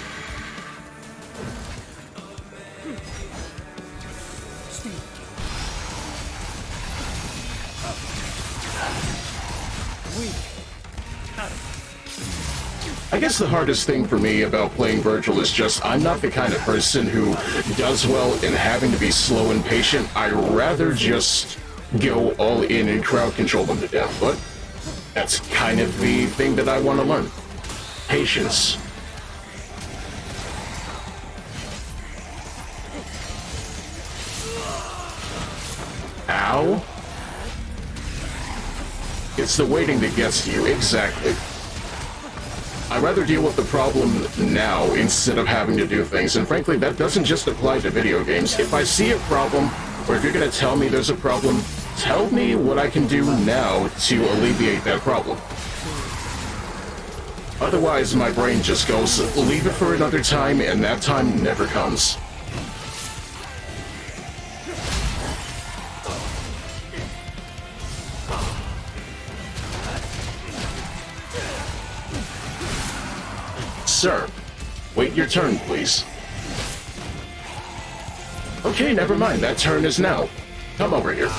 I guess the hardest thing for me about playing Vergil is just I'm not the kind of person who does well in having to be slow and patient. I rather just go all in and crowd control them to death, but that's kind of the thing that I want to learn. Patience. Ow. It's the waiting that gets to you, exactly. I'd rather deal with the problem now instead of having to do things, and frankly, that doesn't just apply to video games. If I see a problem, or if you're going to tell me there's a problem, tell me what I can do now to alleviate that problem. Otherwise, my brain just goes, leave it for another time, and that time never comes. sir. Wait your turn, please. Okay, never mind. That turn is now. Come over here.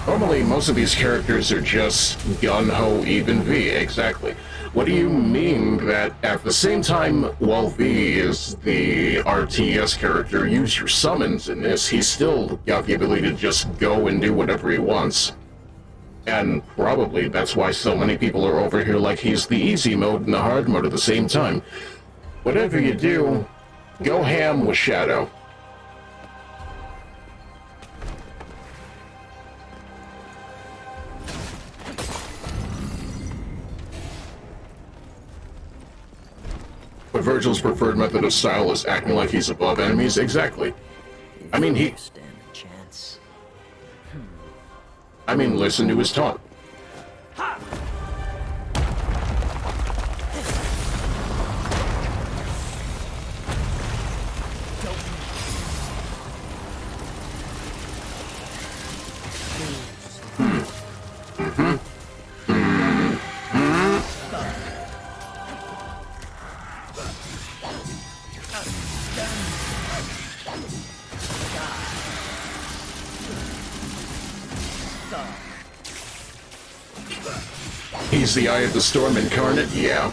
Normally, most of these characters are just gun-ho even V, exactly. What do you mean that at the same time, while V is the RTS character, use your summons in this, he's still got the ability to just go and do whatever he wants. And probably that's why so many people are over here like he's the easy mode and the hard mode at the same time. Whatever you do, go ham with Shadow. But Vergil's preferred method of style is acting like he's above enemies, exactly. I mean, Stand a chance. listen to his taunt. He's the Eye of the Storm incarnate, yeah.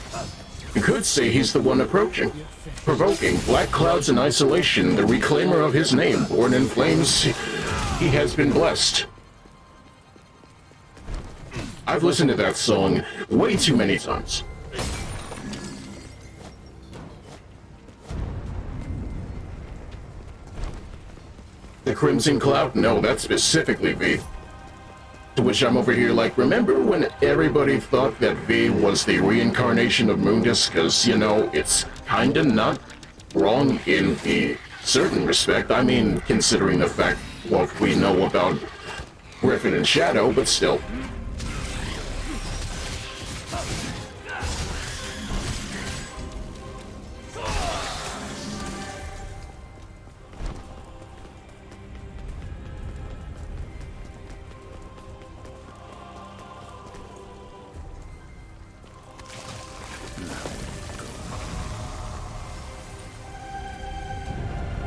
You could say he's the one approaching. Provoking black clouds in isolation, the reclaimer of his name, born in flames, he has been blessed. I've listened to that song way too many times. The Crimson Cloud? No, that's specifically V. To which I'm over here like, remember when everybody thought that V was the reincarnation of Mundus? Because, you know, it's kinda not wrong in a certain respect. I mean, considering the fact what we know about Griffin and Shadow, but still.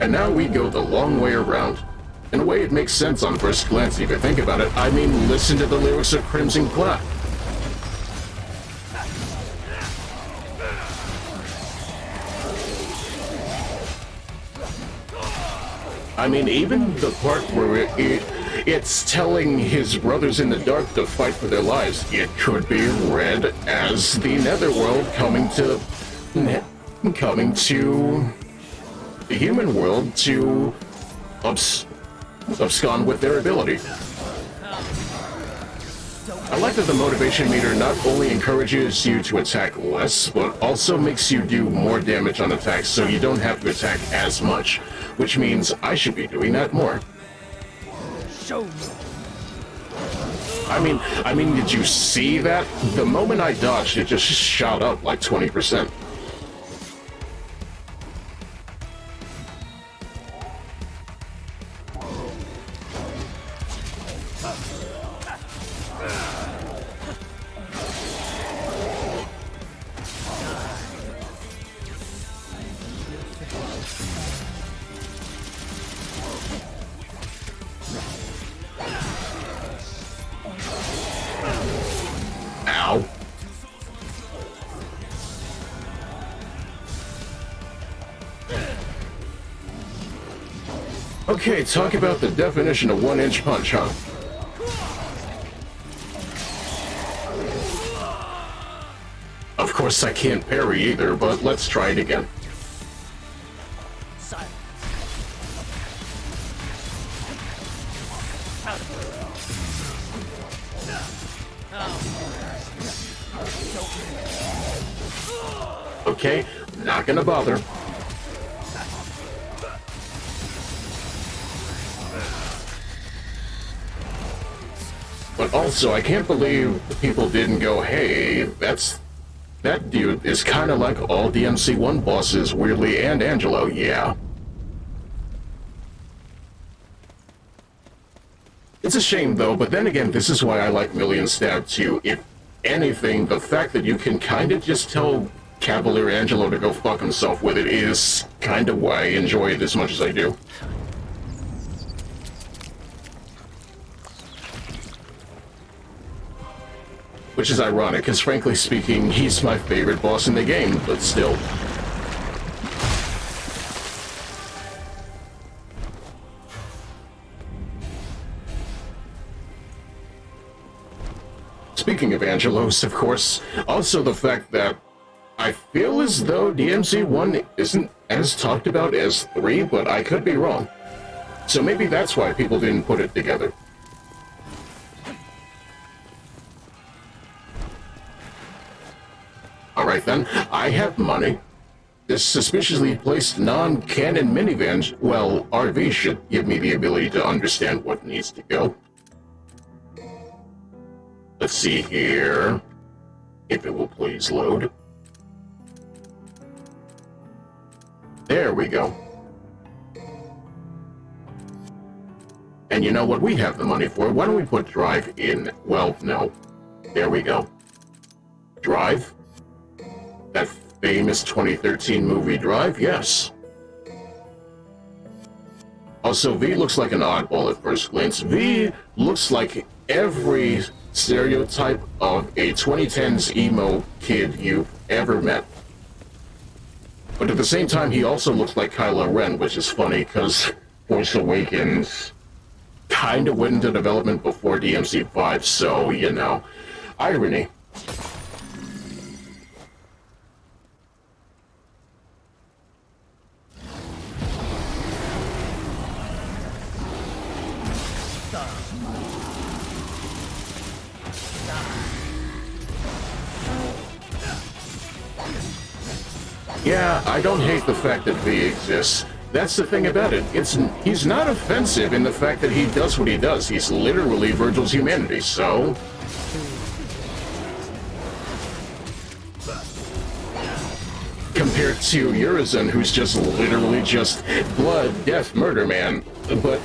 And now we go the long way around. In a way, it makes sense on first glance if you think about it. I mean, listen to the lyrics of Crimson Cloud. I mean, even the part where it's telling his brothers in the dark to fight for their lives, it could be read as the Netherworld coming to the human world to abscond with their ability. I like that the motivation meter not only encourages you to attack less, but also makes you do more damage on attacks so you don't have to attack as much, which means I should be doing that more. Show me. I mean, did you see that? The moment I dodged, it just shot up like 20%. Ow. Okay, talk about the definition of one-inch punch, huh? Of course, I can't parry either, but let's try it again. Silence. Okay, not gonna bother. But also, I can't believe people didn't go, hey, that dude is kind of like all DMC1 bosses, weirdly, and Angelo, yeah. It's a shame, though, but then again, this is why I like Million Stab 2. If anything, the fact that you can kind of just tell Cavalier Angelo to go fuck himself with it is kind of why I enjoy it as much as I do. Which is ironic, because frankly speaking, he's my favorite boss in the game, but still. Speaking of Angelos, of course, also the fact that I feel as though DMC 1 isn't as talked about as 3, but I could be wrong. So maybe that's why people didn't put it together. Alright then, I have money. This suspiciously placed non-canon minivan, well, RV should give me the ability to understand what needs to go. Let's see here, if it will please load. There we go. And you know what we have the money for? Why don't we put drive in? Well, no. There we go. Drive. That famous 2013 movie Drive, yes. Also, V looks like an oddball at first glance. V looks like every stereotype of a 2010s emo kid you've ever met. But at the same time, he also looks like Kylo Ren, which is funny, because Force Awakens kind of went into development before DMC 5, so, you know, irony. Yeah, I don't hate the fact that V exists. That's the thing about it. He's not offensive in the fact that he does what he does. He's literally Vergil's humanity, so... Compared to Urizen, who's just literally just blood, death, murder man. But,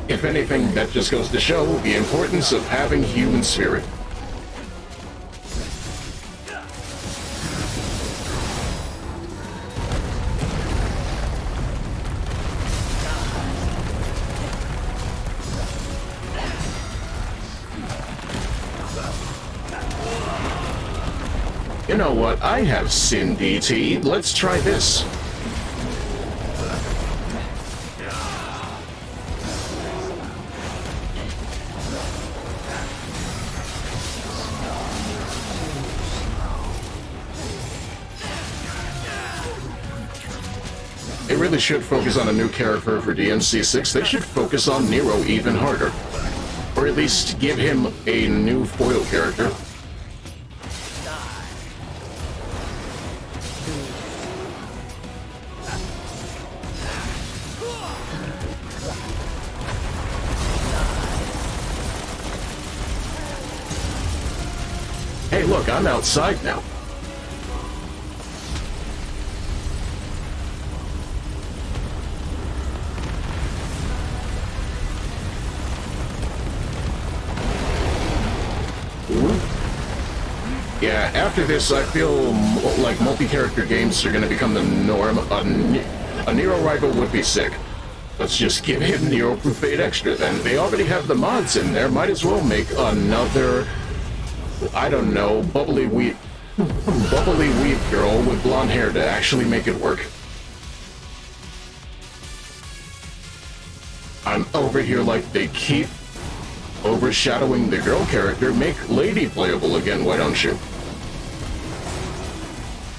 if anything, that just goes to show the importance of having human spirit. You know what? I have Sin DT. Let's try this. They really should focus on a new character for DMC 6. They should focus on Nero even harder. Or at least give him a new foil character. Hey, look, I'm outside now. Yeah, after this, I feel like multi-character games are going to become the norm. A Nero rival would be sick. Let's just give him Nero Proof 8 Extra then. They already have the mods in there. Might as well make another, I don't know, bubbly weed girl with blonde hair to actually make it work. I'm over here like they keep overshadowing the girl character. Make Lady playable again, why don't you?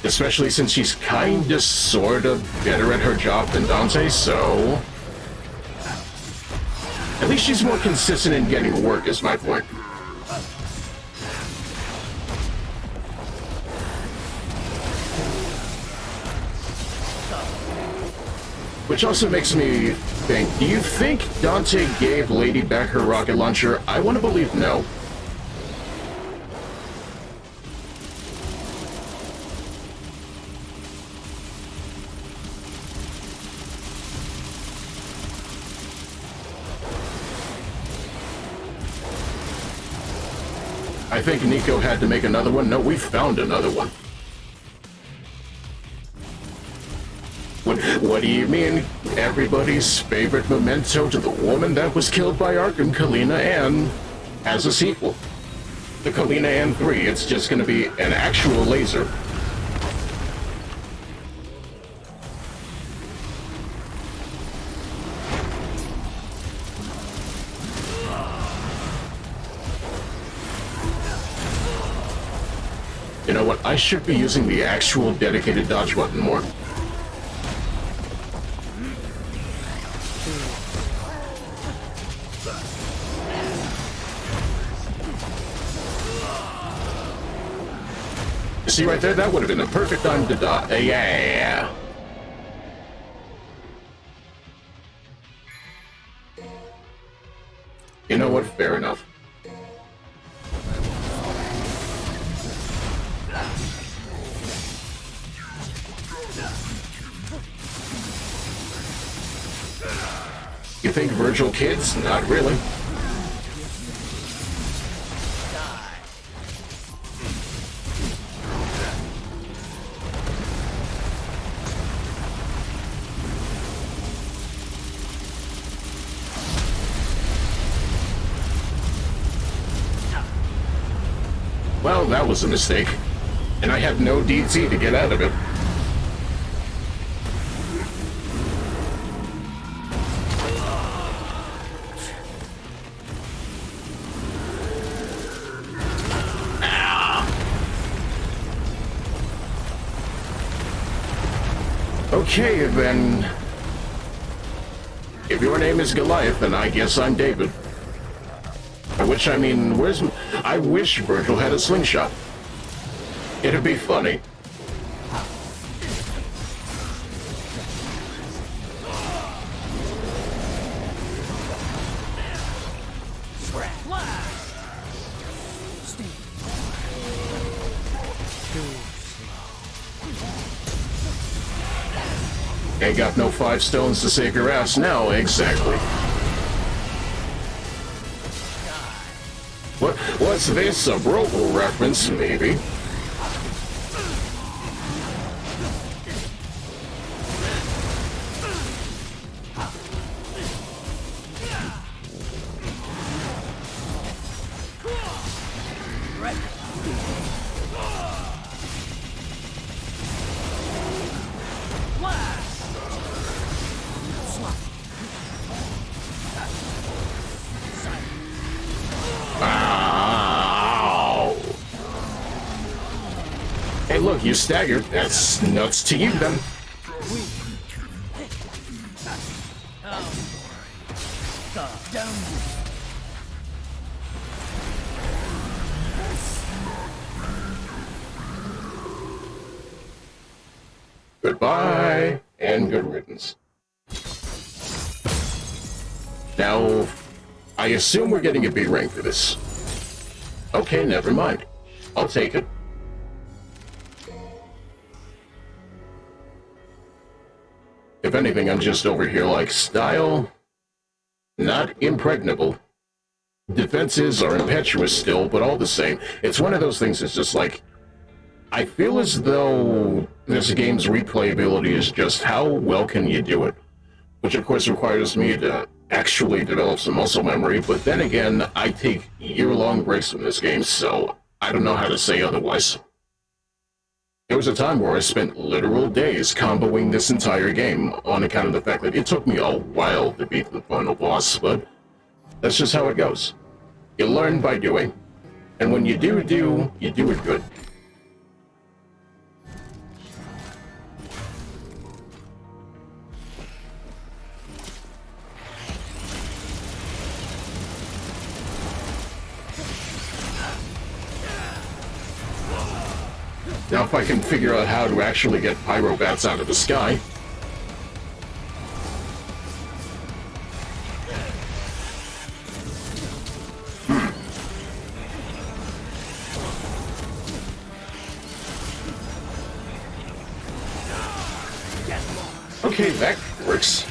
Especially since she's kinda sorta better at her job than Dante, so... At least she's more consistent in getting work, is my point. Which also makes me think, do you think Dante gave Lady back her rocket launcher? I want to believe no. I think Nico had to make another one. No, we found another one. What do you mean? Everybody's favorite memento to the woman that was killed by Arkham, Kalina Ann, as a sequel. The Kalina Ann 3, it's just gonna be an actual laser. You know what? I should be using the actual dedicated dodge button more. See right there? That would have been the perfect time to dodge. Yeah. You know what? Fair enough. You think Vergil kids? Not really. Well, that was a mistake. And I had no DT to get out of it. Okay, then. If your name is Goliath, then I guess I'm David. Which, I mean, I wish Vergil had a slingshot. It'd be funny. Ain't got no 5 stones to save your ass now, exactly. What's this? A Vergil reference, maybe? Hey, look, you staggered. That's nuts to you, then. Goodbye, and good riddance. Now, I assume we're getting a B rank for this. Okay, never mind. I'll take it. If anything, I'm just over here like style, not impregnable. Defenses are impetuous still, but all the same, it's one of those things that's just like, I feel as though this game's replayability is just how well can you do it? Which of course requires me to actually develop some muscle memory, but then again, I take year-long breaks from this game, so I don't know how to say otherwise. There was a time where I spent literal days comboing this entire game on account of the fact that it took me a while to beat the final boss, but that's just how it goes. You learn by doing, and when you do it good. Now if I can figure out how to actually get pyro bats out of the sky. Okay, that works.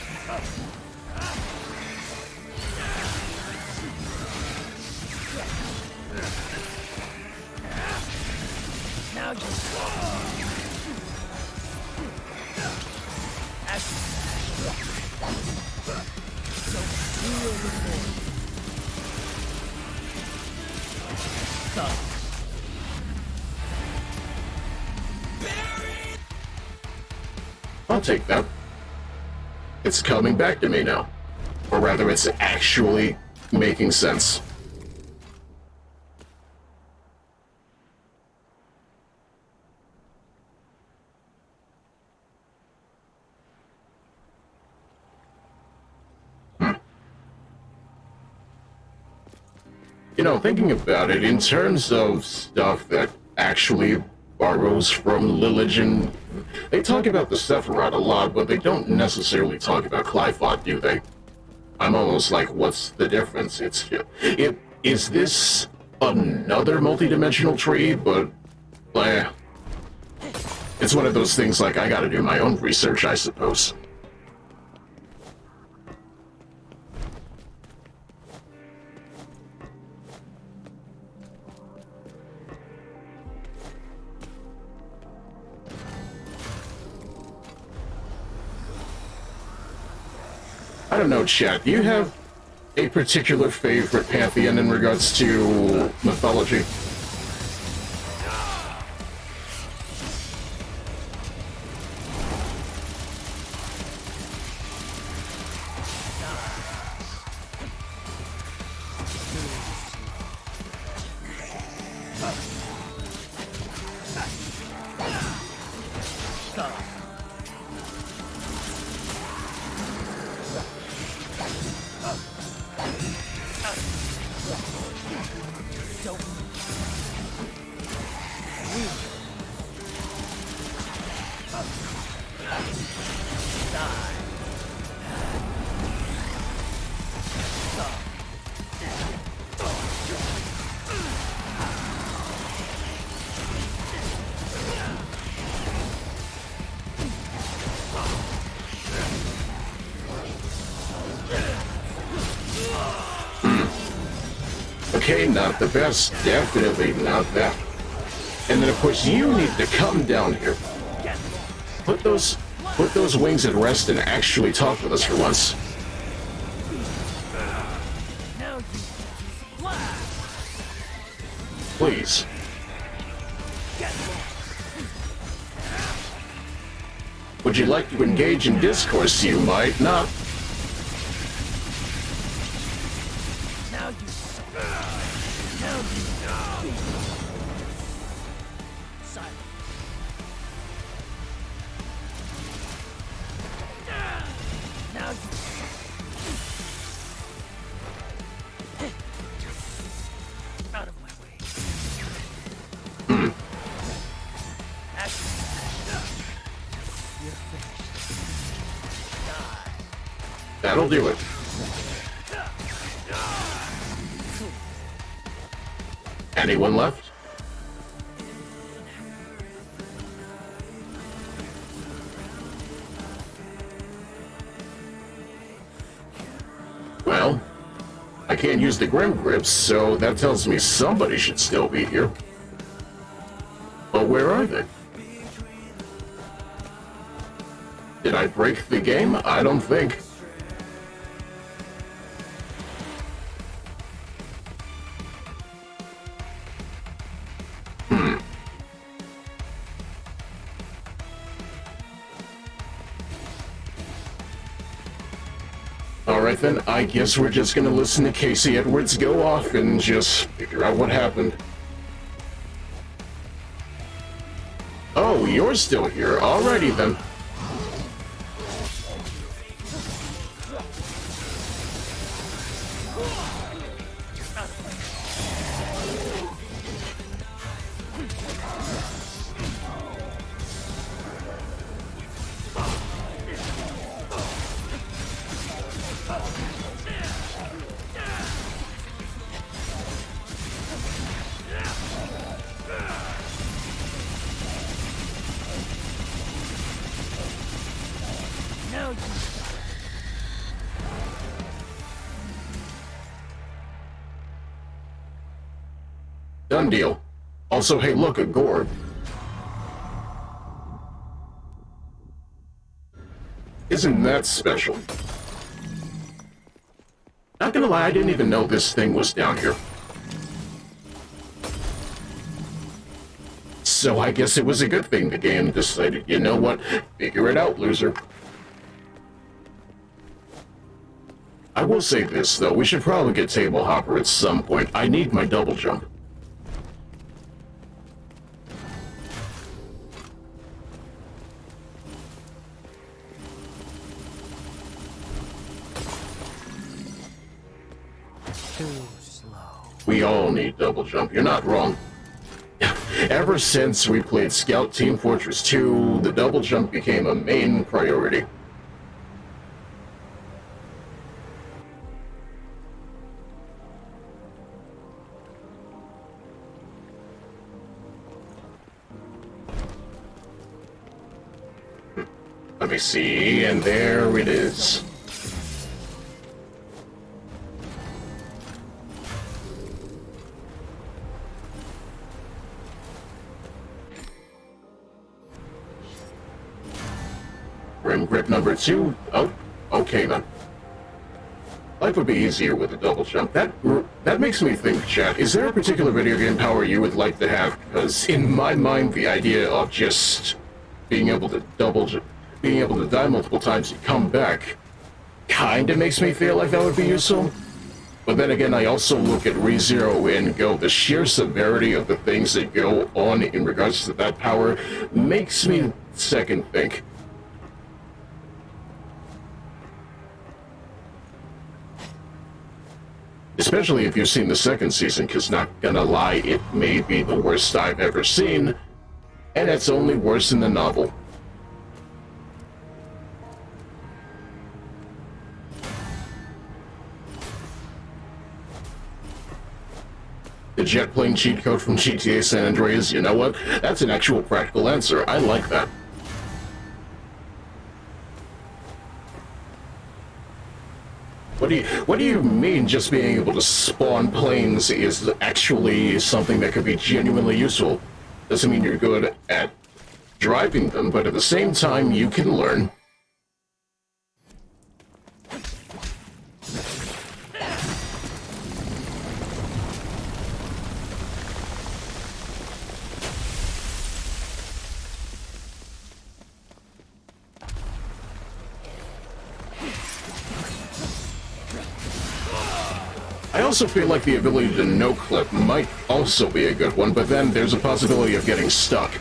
I'll take that. It's coming back to me now. Or rather, it's actually making sense. You know, thinking about it, in terms of stuff that actually borrows from religion, they talk about the Sephiroth a lot, but they don't necessarily talk about Clifot, do they? I'm almost like, what's the difference? Is this another multi-dimensional tree? But, it's one of those things like I gotta do my own research, I suppose. I don't know, chat. Do you have a particular favorite pantheon in regards to mythology? Okay, not the best. Definitely not that. And then, of course, you need to come down here. Put those wings at rest and actually talk with us for once. Please. Would you like to engage in discourse? You might not. That'll do it. Anyone left? Well, I can't use the Grim Grips, so that tells me somebody should still be here. But where are they? Did I break the game? I don't think. Alright then, I guess we're just gonna listen to Casey Edwards go off and just figure out what happened. Oh, you're still here. Alrighty then. Done deal. Also, hey, look, a gourd. Isn't that special? Not gonna lie, I didn't even know this thing was down here. So I guess it was a good thing the game decided, you know what, figure it out, loser. I will say this, though, we should probably get Table Hopper at some point. I need my double jump. Too slow. We all need double jump, you're not wrong. Ever since we played Scout Team Fortress 2, the double jump became a main priority. Let me see, and there it is. Rim grip number 2. Oh, okay then. Life would be easier with a double jump. That makes me think, chat, is there a particular video game power you would like to have? Because in my mind, the idea of just being able to die multiple times and come back kinda makes me feel like that would be useful. But then again, I also look at ReZero and go, the sheer severity of the things that go on in regards to that power makes me second think. Especially if you've seen the second season, because not gonna lie, it may be the worst I've ever seen, and it's only worse than the novel. The jet plane cheat code from GTA San Andreas, you know what? That's an actual practical answer. I like that. What do you mean just being able to spawn planes is actually something that could be genuinely useful? Doesn't mean you're good at driving them, but at the same time, you can learn. I also feel like the ability to no-clip might also be a good one, but then there's a possibility of getting stuck.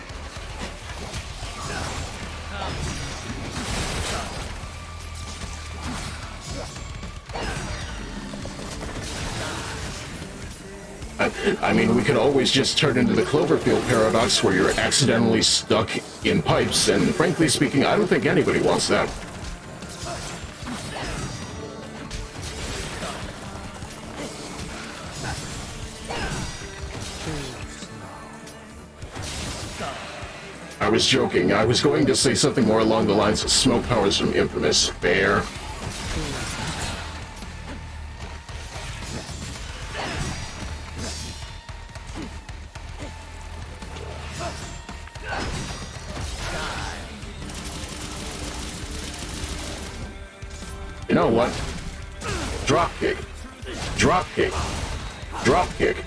I mean, we could always just turn into the Cloverfield paradox where you're accidentally stuck in pipes, and frankly speaking, I don't think anybody wants that. I was joking. I was going to say something more along the lines of smoke powers from Infamous. Fair. You know what? Drop kick. Drop kick. Drop kick.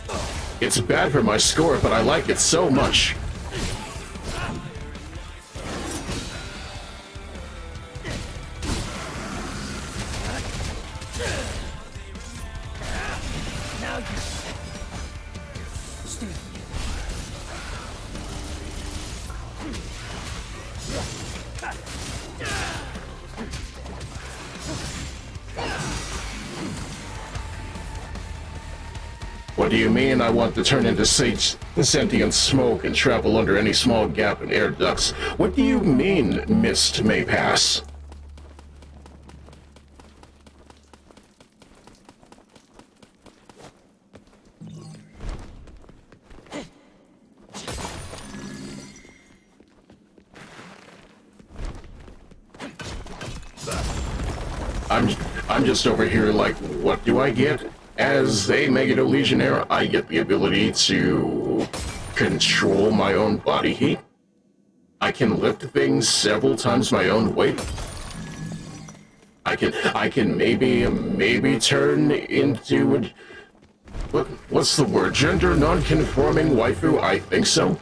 It's bad for my score, but I like it so much. What do you mean I want to turn into sentient smoke and travel under any small gap in air ducts? What do you mean mist may pass? I'm just over here like, what do I get? As a Megiddo Legionnaire, I get the ability to control my own body heat. I can lift things several times my own weight. I can maybe turn into what's the word? Gender non-conforming waifu? I think so.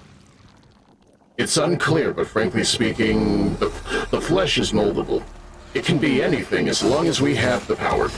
It's unclear, but frankly speaking, the flesh is moldable. It can be anything as long as we have the power.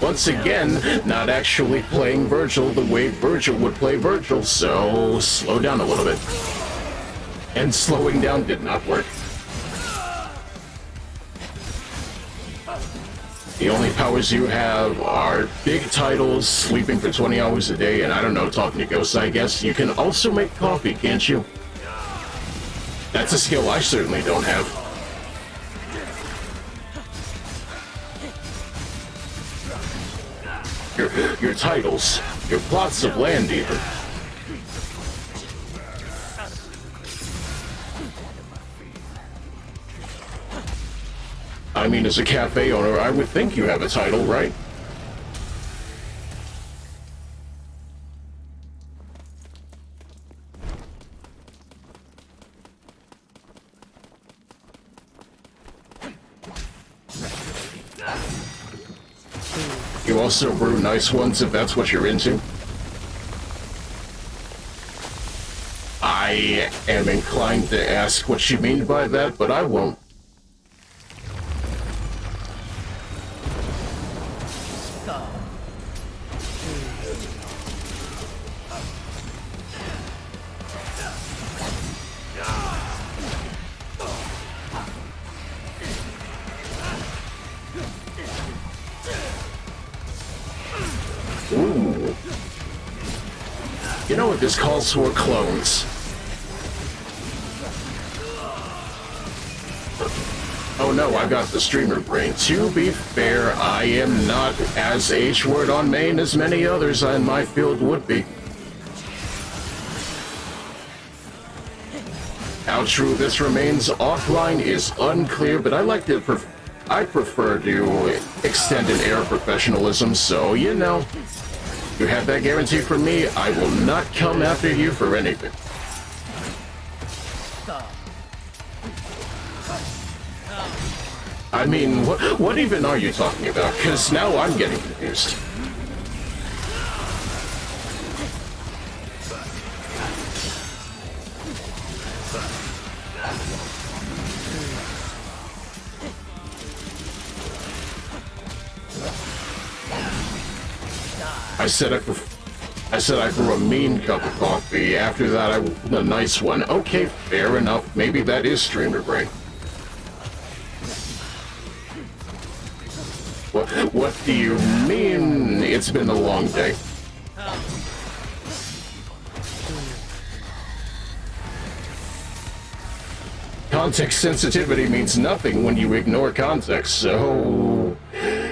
Once again, not actually playing Vergil the way Vergil would play Vergil, so slow down a little bit. And slowing down did not work. The only powers you have are big titles, sleeping for 20 hours a day, and I don't know, talking to ghosts, I guess. You can also make coffee, can't you? That's a skill I certainly don't have. Your titles, your plots of land even. I mean, as a cafe owner, I would think you have a title, right? You also brew nice ones if that's what you're into. I am inclined to ask what you mean by that, but I won't. Ooh. You know what this calls for? Clones. Oh no, I got the streamer brain. To be fair, I am not as H-word on main as many others in my field would be. How true this remains offline is unclear, but I prefer to extend an air of professionalism, so you know. You have that guarantee from me, I will not come after you for anything. I mean, what even are you talking about? Because now I'm getting confused. I said I brew a mean cup of coffee. After that, I a nice one. Okay, fair enough. Maybe that is streamer brain. What do you mean? It's been a long day. Context sensitivity means nothing when you ignore context, so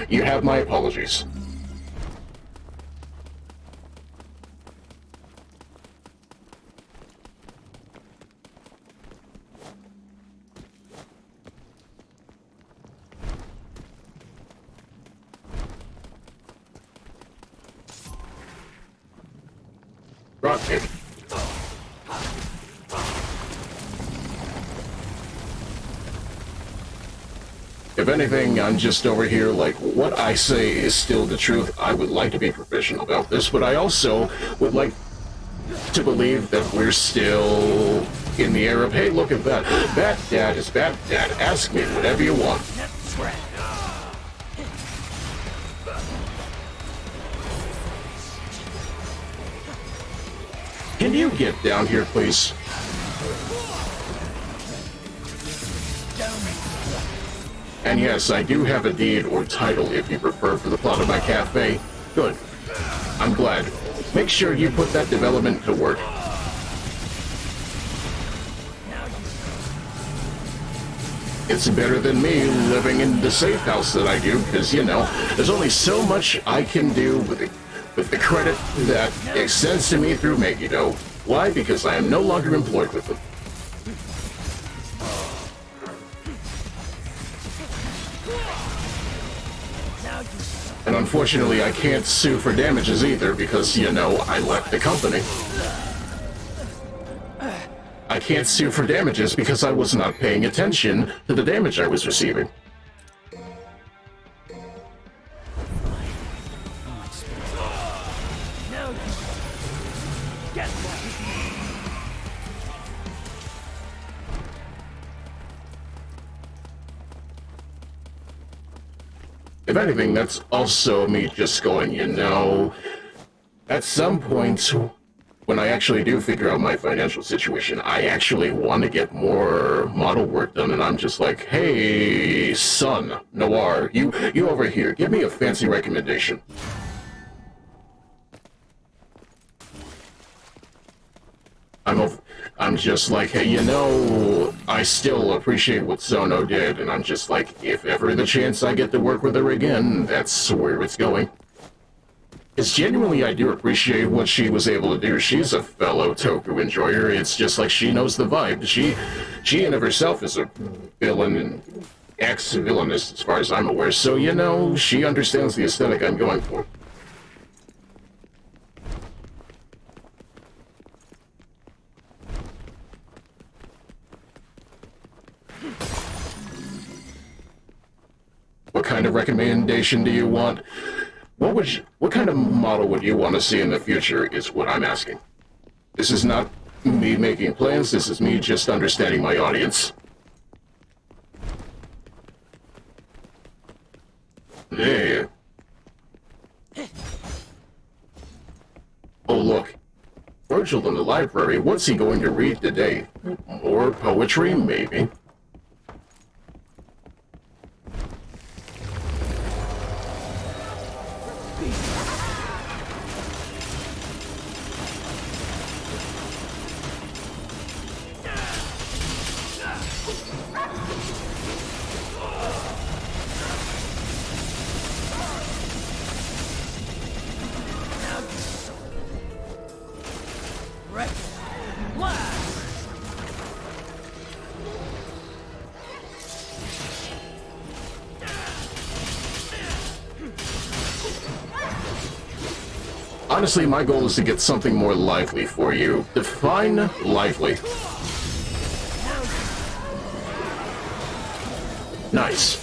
you have my apologies. Rocket. If anything, I'm just over here like, what I say is still the truth. I would like to be professional about this, but I also would like to believe that we're still in the era of, hey, look at that. Bat Dad is Bat Dad. Ask me whatever you want. Can you get down here, please? And yes, I do have a deed or title if you prefer for the plot of my cafe. Good. I'm glad. Make sure you put that development to work. It's better than me living in the safe house that I do, because, you know, there's only so much I can do with the credit that extends to me through Megiddo. Why? Because I am no longer employed with them. And unfortunately, I can't sue for damages either because, you know, I left the company. I can't sue for damages because I was not paying attention to the damage I was receiving. If anything, that's also me just going, you know, at some point, when I actually do figure out my financial situation, I actually want to get more model work done, and I'm just like, hey, son, Noir, you over here, give me a fancy recommendation. I'm just like, hey, you know, I still appreciate what Sono did, and I'm just like, if ever the chance I get to work with her again, that's where it's going. It's genuinely, I do appreciate what she was able to do. She's a fellow Toku enjoyer. It's just like she knows the vibe. She in of herself is a villain and ex-villainess as far as I'm aware. So, you know, she understands the aesthetic I'm going for. What kind of recommendation do you want? What kind of model would you want to see in the future is what I'm asking. This is not me making plans, this is me just understanding my audience. Yeah. Oh look, Vergil in the library, what's he going to read today? More poetry, maybe? Honestly, my goal is to get something more lively for you. Define lively. Nice.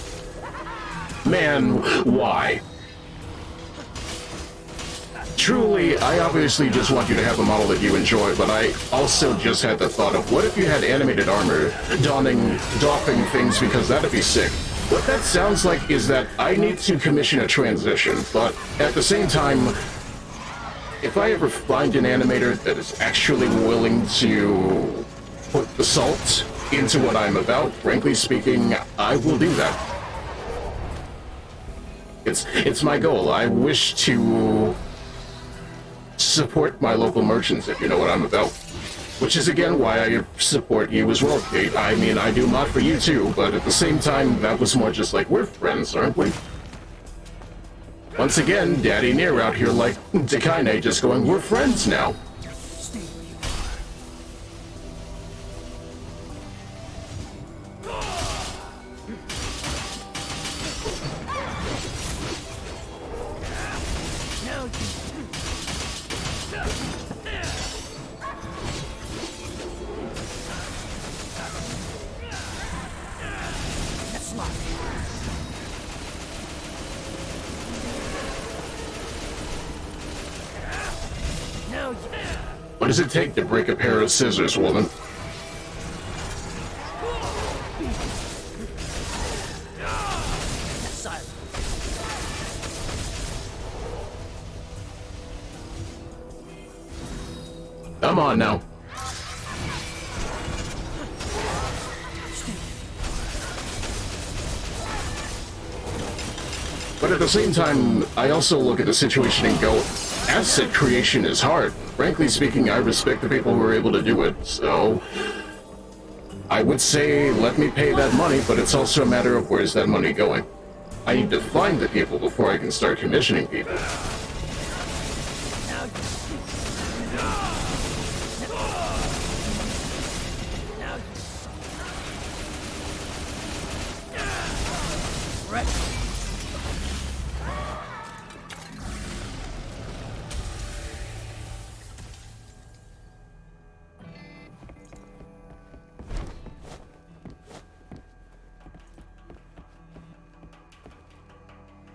Man, why? Truly, I obviously just want you to have a model that you enjoy, but I also just had the thought of what if you had animated armor doffing things, because that'd be sick. What that sounds like is that I need to commission a transition, but at the same time, if I ever find an animator that is actually willing to put the salt into what I'm about, frankly speaking, I will do that. It's my goal. I wish to support my local merchants, if you know what I'm about. Which is again why I support you as well, Kate. I mean, I do mod for you too, but at the same time, that was more just like, we're friends, aren't we? Once again, Daddy Near out here like Dekaine just going, we're friends now. What does it take to break a pair of scissors, woman? Come on now. But at the same time, I also look at the situation and go, asset creation is hard. Frankly speaking, I respect the people who are able to do it, so I would say let me pay that money, but it's also a matter of where's that money going. I need to find the people before I can start commissioning people.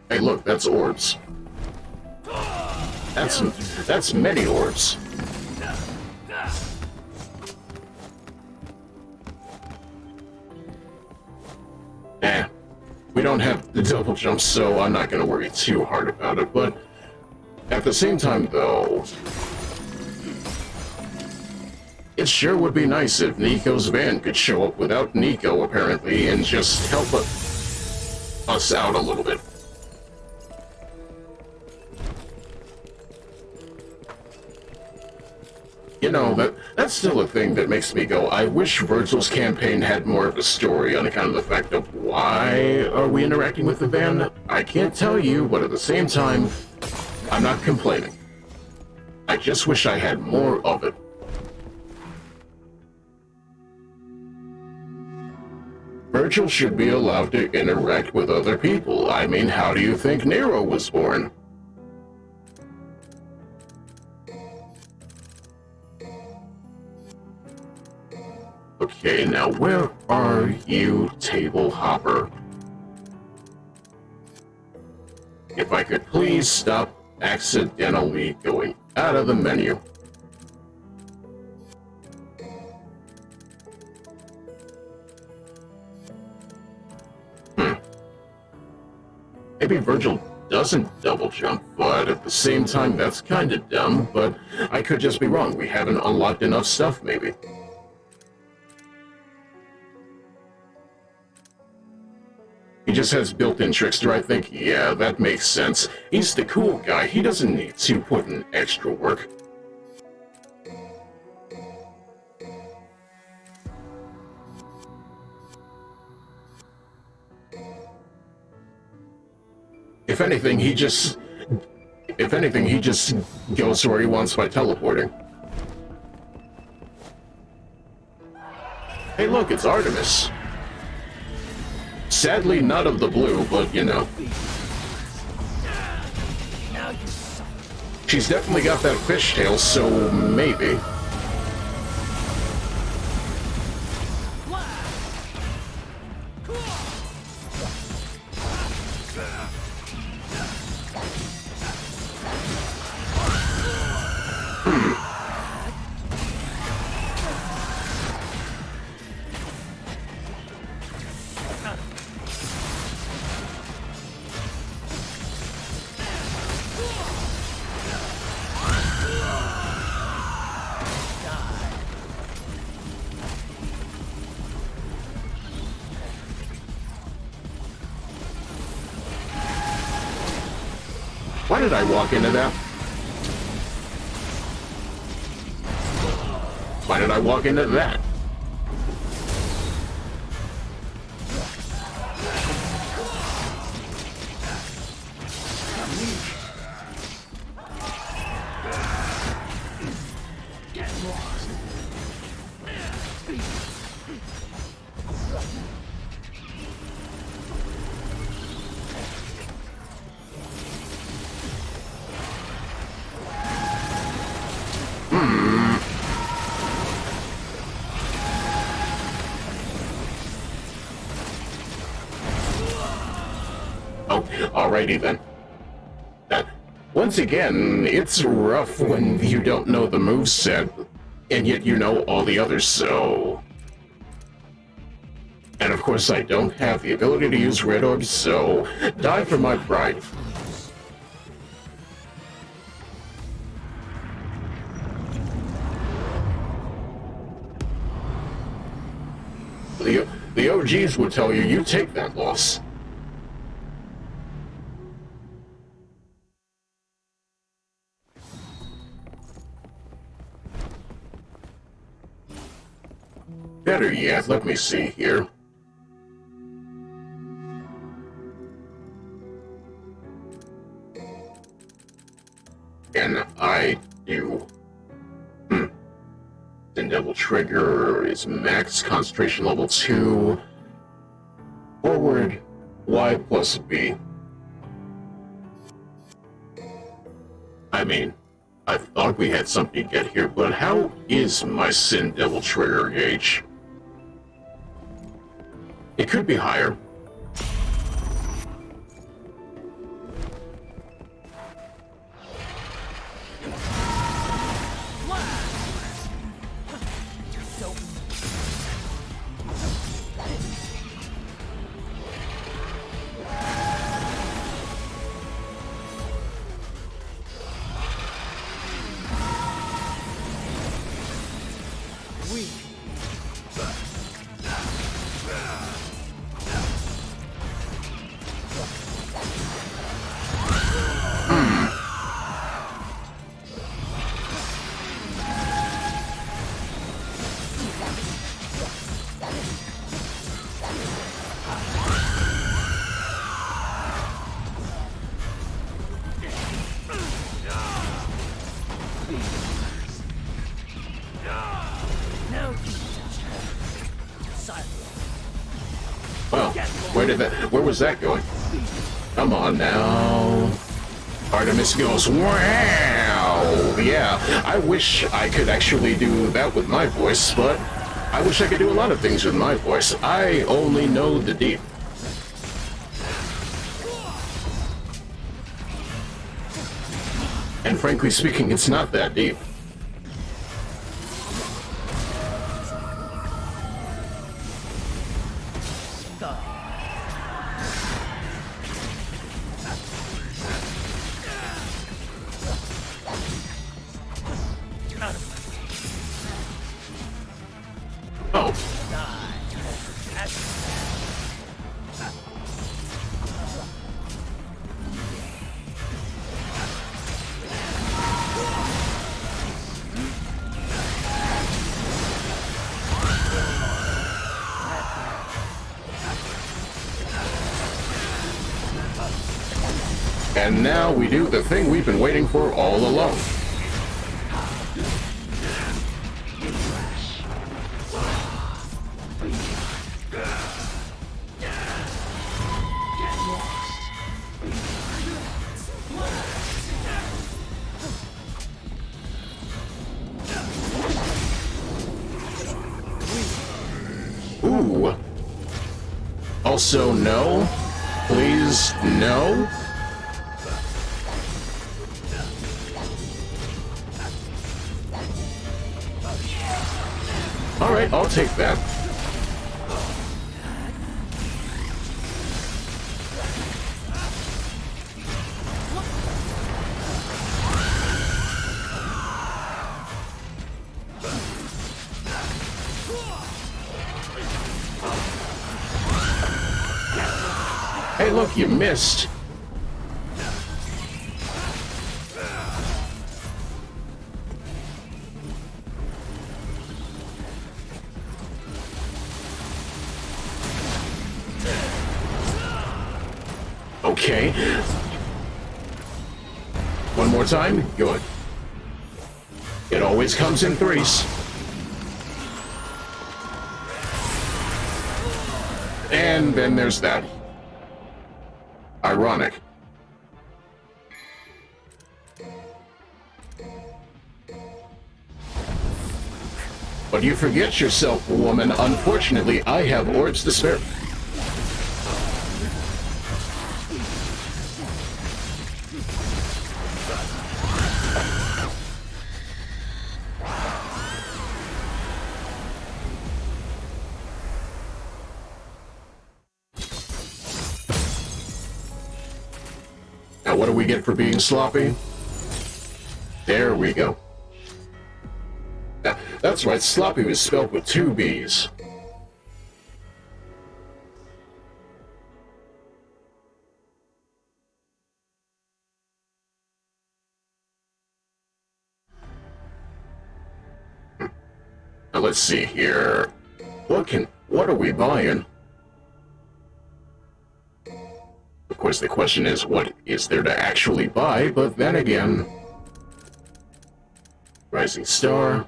Hey, look, that's orbs. That's many orbs. We don't have the double jump, so I'm not gonna worry too hard about it, but at the same time, though, it sure would be nice if Nico's van could show up without Nico, apparently, and just help us out a little bit. You know, that's still a thing that makes me go, I wish Vergil's campaign had more of a story on account of the fact of why are we interacting with the van? I can't tell you, but at the same time, I'm not complaining. I just wish I had more of it. Vergil should be allowed to interact with other people. I mean, how do you think Nero was born? Okay, now where are you, table hopper? If I could please stop accidentally going out of the menu. Maybe Vergil doesn't double jump, but at the same time, that's kind of dumb, but I could just be wrong. We haven't unlocked enough stuff, maybe. He just has built-in trickster, I think. Yeah, that makes sense. He's the cool guy. He doesn't need to put in extra work. If anything, he just goes where he wants by teleporting. Hey, look, it's Artemis. Sadly, not of the blue, but you know. She's definitely got that fishtail, so maybe. Why did I walk into that? Why did I walk into that? Alrighty then. Once again, it's rough when you don't know the moveset, and yet you know all the others, so... And of course I don't have the ability to use red orbs, so die for my pride. The OGs would tell you, you take that loss. Better yet, let me see here. Can I do? Then double trigger is max concentration level 2. Forward, Y plus B. I mean, I thought we had something to get here, but how is my Sin Devil trigger gauge? It could be higher. Well, where was that going? Come on now. Artemis goes, wow! Yeah, I wish I could actually do that with my voice, but I wish I could do a lot of things with my voice. I only know the deep. And frankly speaking, it's not that deep. Oh. And now we do the thing we've been waiting for all along. Ooh. Also, no. Please, no. Alright, I'll take that. Hey, look, you missed. Okay. One more time? Good. It always comes in threes. And then there's that. Ironic. But you forget yourself, woman. Unfortunately, I have orbs to spare. Now, what do we get for being sloppy? There we go. That's right, sloppy was spelled with 2 B's. Now, let's see here. What are we buying? Of course, the question is, what is there to actually buy? But then again, Rising Star.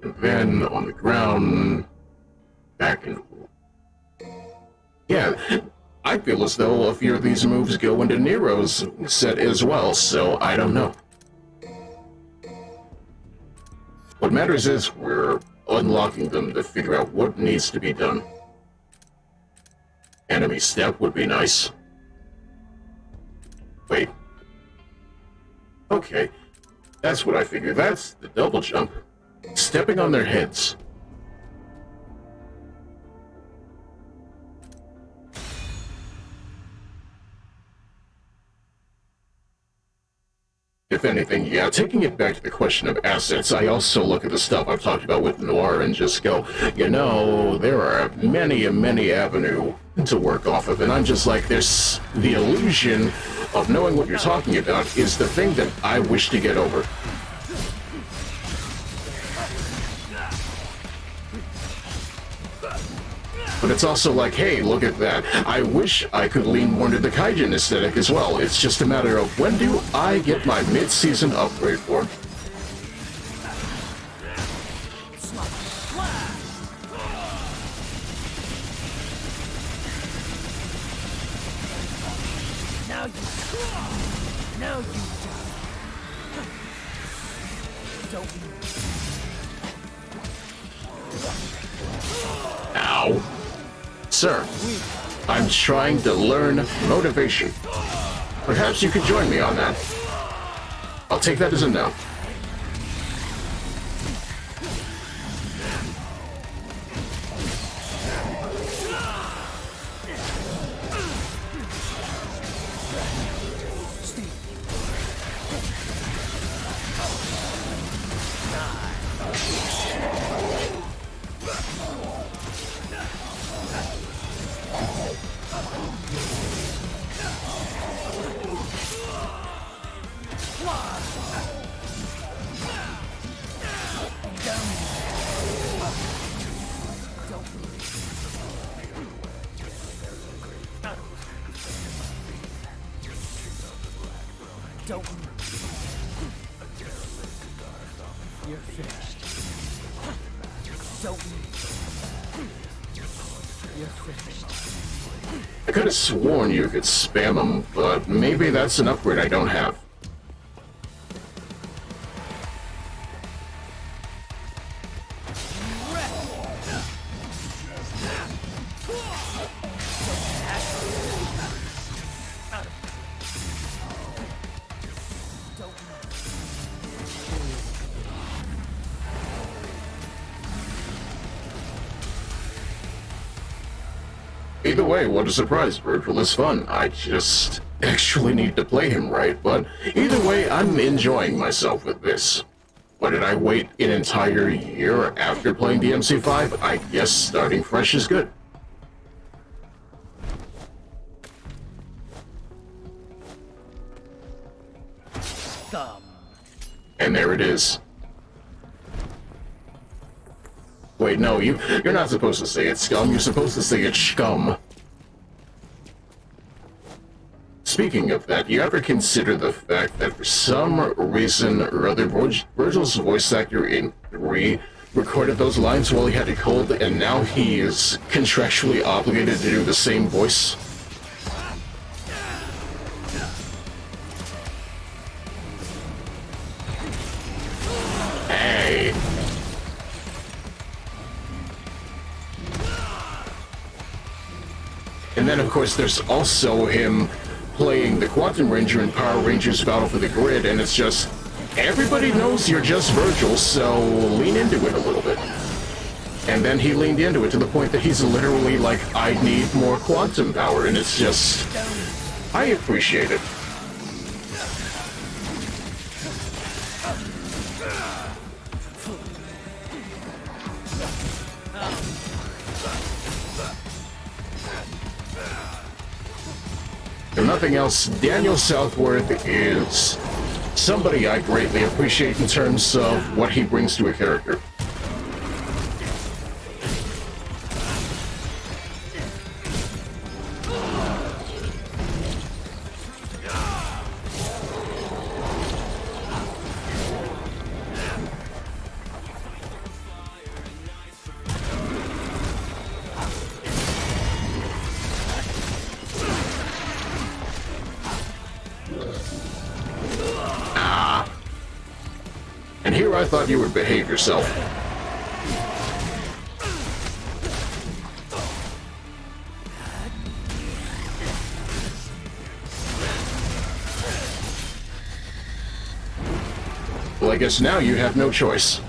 And then on the ground, back in. Yeah, I feel as though a few of these moves go into Nero's set as well, so I don't know. What matters is we're unlocking them to figure out what needs to be done. Enemy step would be nice. Wait. Okay, that's what I figured. That's the double jump. Stepping on their heads. If anything, yeah, taking it back to the question of assets, I also look at the stuff I've talked about with Noir and just go, you know, there are many avenue to work off of, and I'm just like, there's the illusion of knowing what you're talking about is the thing that I wish to get over. But it's also like, hey, look at that. I wish I could lean more into the Kaijin aesthetic as well. It's just a matter of when do I get my mid-season upgrade for? Now you don't. Ow. Sir, I'm trying to learn motivation. Perhaps you could join me on that. I'll take that as a no. Don't move. You're finished. Don't move. You're finished. I could have sworn you could spam them, but maybe that's an upgrade I don't have. Either way, what a surprise. Vergil is fun. I just actually need to play him right, but either way, I'm enjoying myself with this. Why did I wait an entire year after playing DMC5? I guess starting fresh is good. Scum. And there it is. Wait, no, you're not supposed to say it's scum, you're supposed to say it's scum. Speaking of that, you ever consider the fact that for some reason or other, Vergil's voice actor in 3 recorded those lines while he had a cold, and now he is contractually obligated to do the same voice? Hey. And then, of course, there's also him playing the Quantum Ranger in Power Rangers Battle for the Grid, and it's just, everybody knows you're just Vergil, so lean into it a little bit. And then he leaned into it to the point that he's literally like, I need more quantum power, and it's just, I appreciate it. If nothing else, Daniel Southworth is somebody I greatly appreciate in terms of what he brings to a character. And here I thought you would behave yourself. Well, I guess now you have no choice.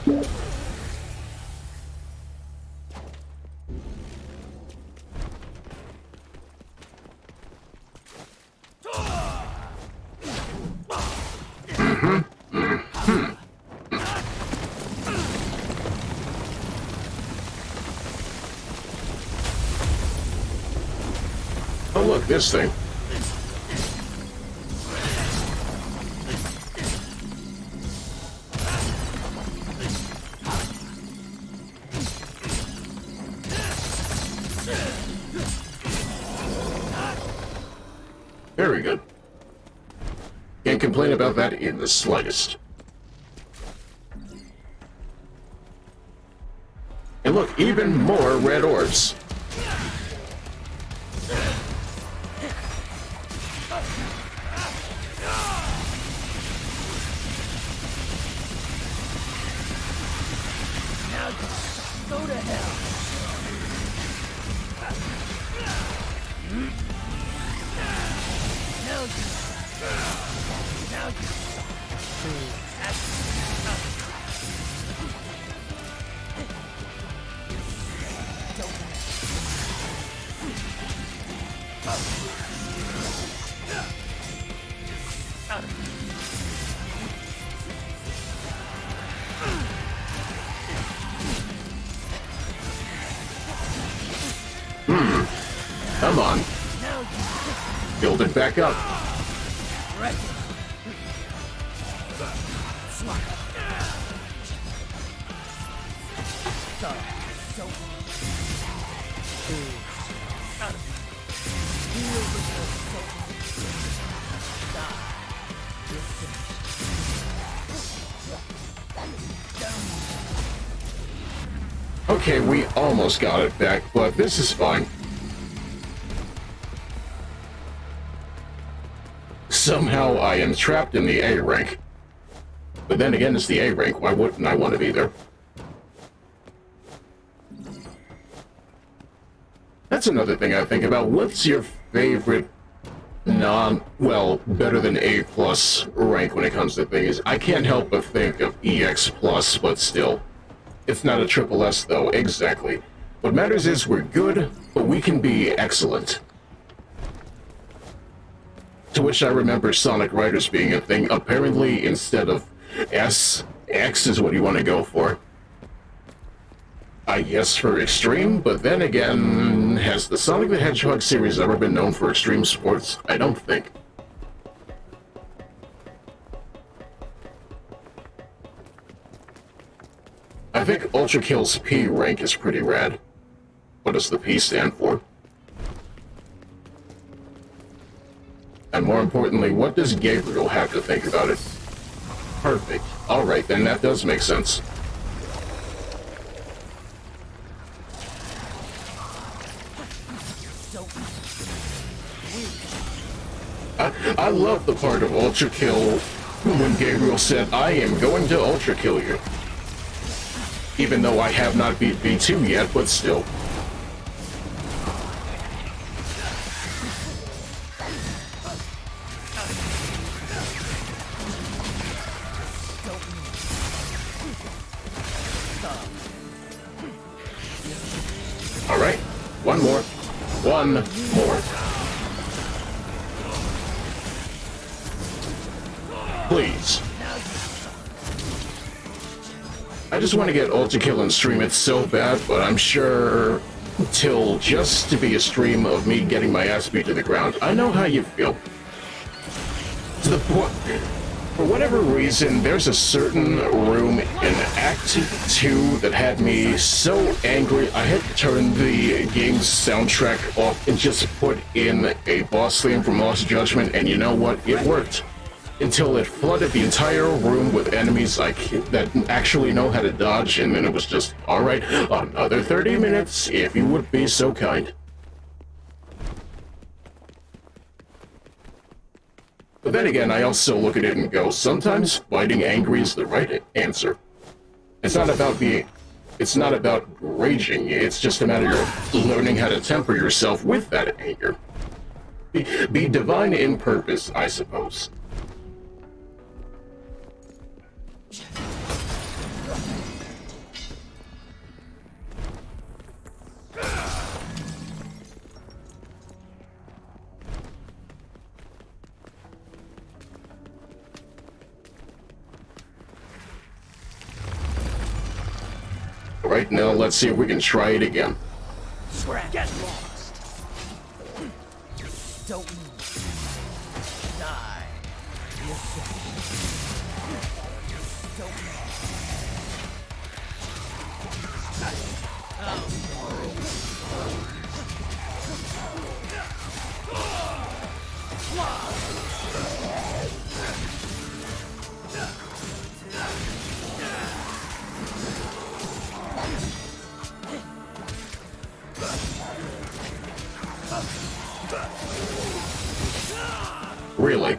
Oh, look, this thing. Very good. Can't complain about that in the slightest. And look, even more red orbs. Go to hell. Come on. Build it back up. Okay, we almost got it back, but this is fine. Somehow I am trapped in the A rank. But then again, it's the A rank. Why wouldn't I want to be there? That's another thing I think about. What's your favorite better than A plus rank when it comes to things? I can't help but think of EX plus, but still. It's not a triple S though, exactly. What matters is we're good, but we can be excellent. To which I remember Sonic Riders being a thing. Apparently, instead of S, X is what you want to go for. I guess for extreme, but then again, has the Sonic the Hedgehog series ever been known for extreme sports? I don't think. I think Ultra Kill's P rank is pretty rad. What does the P stand for? And more importantly, what does Gabriel have to think about it? Perfect. Alright, then that does make sense. I love the part of Ultra Kill when Gabriel said, I am going to Ultra Kill you. Even though I have not beat B2 yet, but still. Alright, one more. One more. Please. I just want to get Ultra Kill and stream it so bad, but I'm sure till just to be a stream of me getting my ass beat to the ground. I know how you feel. For whatever reason, there's a certain room in Act 2 that had me so angry, I had to turn the game's soundtrack off and just put in a boss theme from Lost Judgment, and you know what? It worked. Until it flooded the entire room with enemies that actually know how to dodge, and then it was just, alright, another 30 minutes, if you would be so kind. But then again, I also look at it and go, sometimes fighting angry is the right answer. It's not about raging, it's just a matter of learning how to temper yourself with that anger. Be divine in purpose, I suppose. Right now, let's see if we can try it again. Get lost. Don't move. Die. You're finished. Don't Really?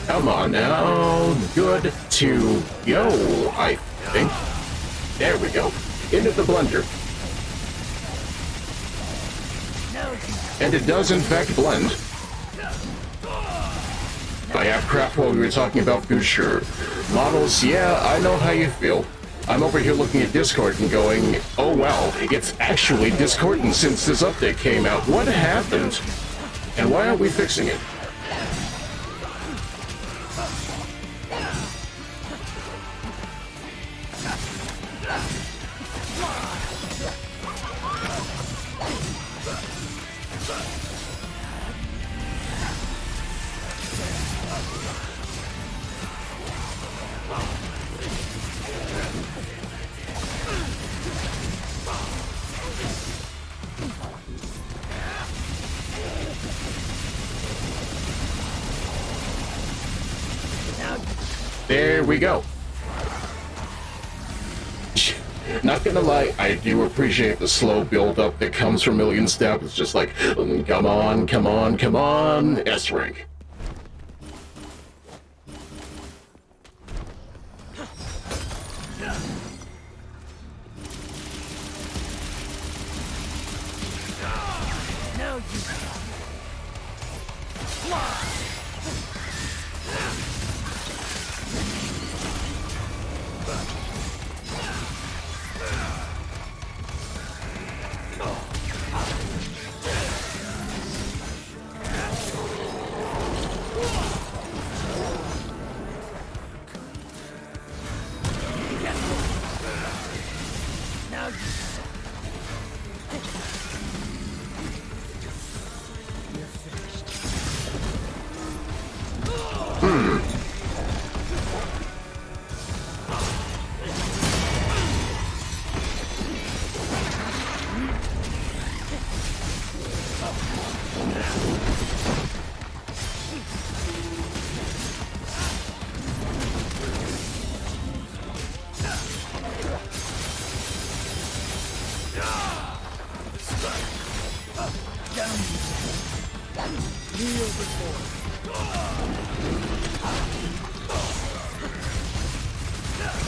Come on now, good to go, I think. There we go. Into the blender. And it does in fact blend. I have crap while we were talking about future models. Yeah, I know how you feel. I'm over here looking at Discord and going, oh wow, it's actually discordant since this update came out. What happened? And why aren't we fixing it? There we go. Not gonna lie, I do appreciate the slow build-up that comes from Million Step. It's just like, come on, come on, come on, S-rank.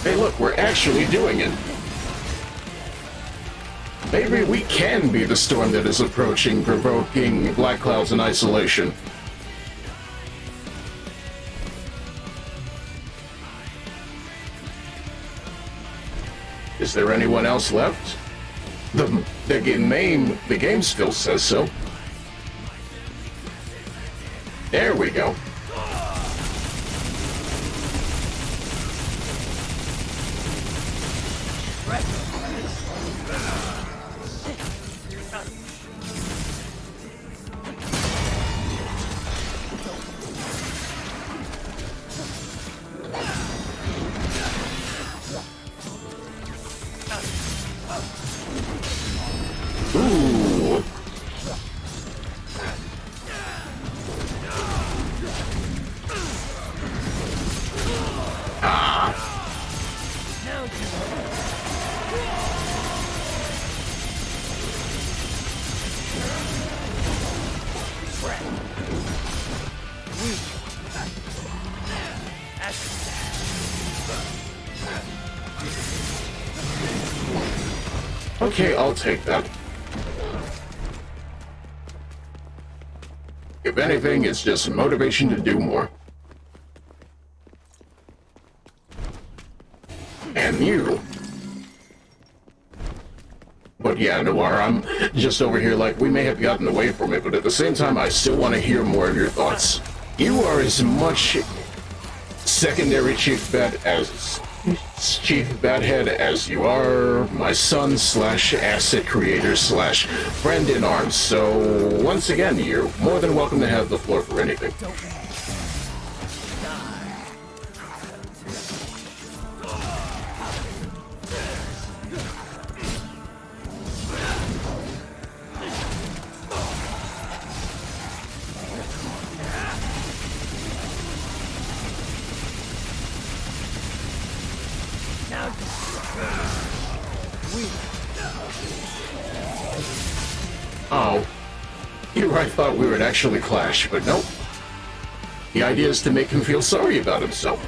Hey look, we're actually doing it. Maybe we can be the storm that is approaching, provoking black clouds in isolation. Is there anyone else left? The game still says so. There we go. Okay, I'll take that. If anything, it's just motivation to do more. And you. But yeah, Noir, I'm just over here like, we may have gotten away from it, but at the same time, I still want to hear more of your thoughts. You are as much secondary Chief Badhead as you are my son slash asset creator slash friend in arms. So once again, you're more than welcome to have the floor for anything. Oh, here I thought we would actually clash, but nope. The idea is to make him feel sorry about himself.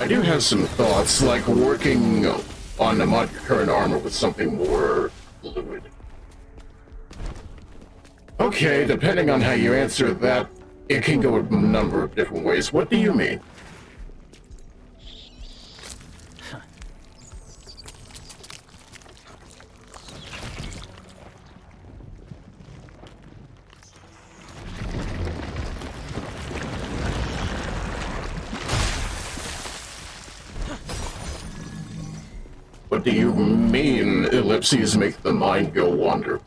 I do have some thoughts, like working on the mod current armor with something more fluid. Okay, depending on how you answer that, it can go a number of different ways. What do you mean? What do you mean ellipses make the mind go wander?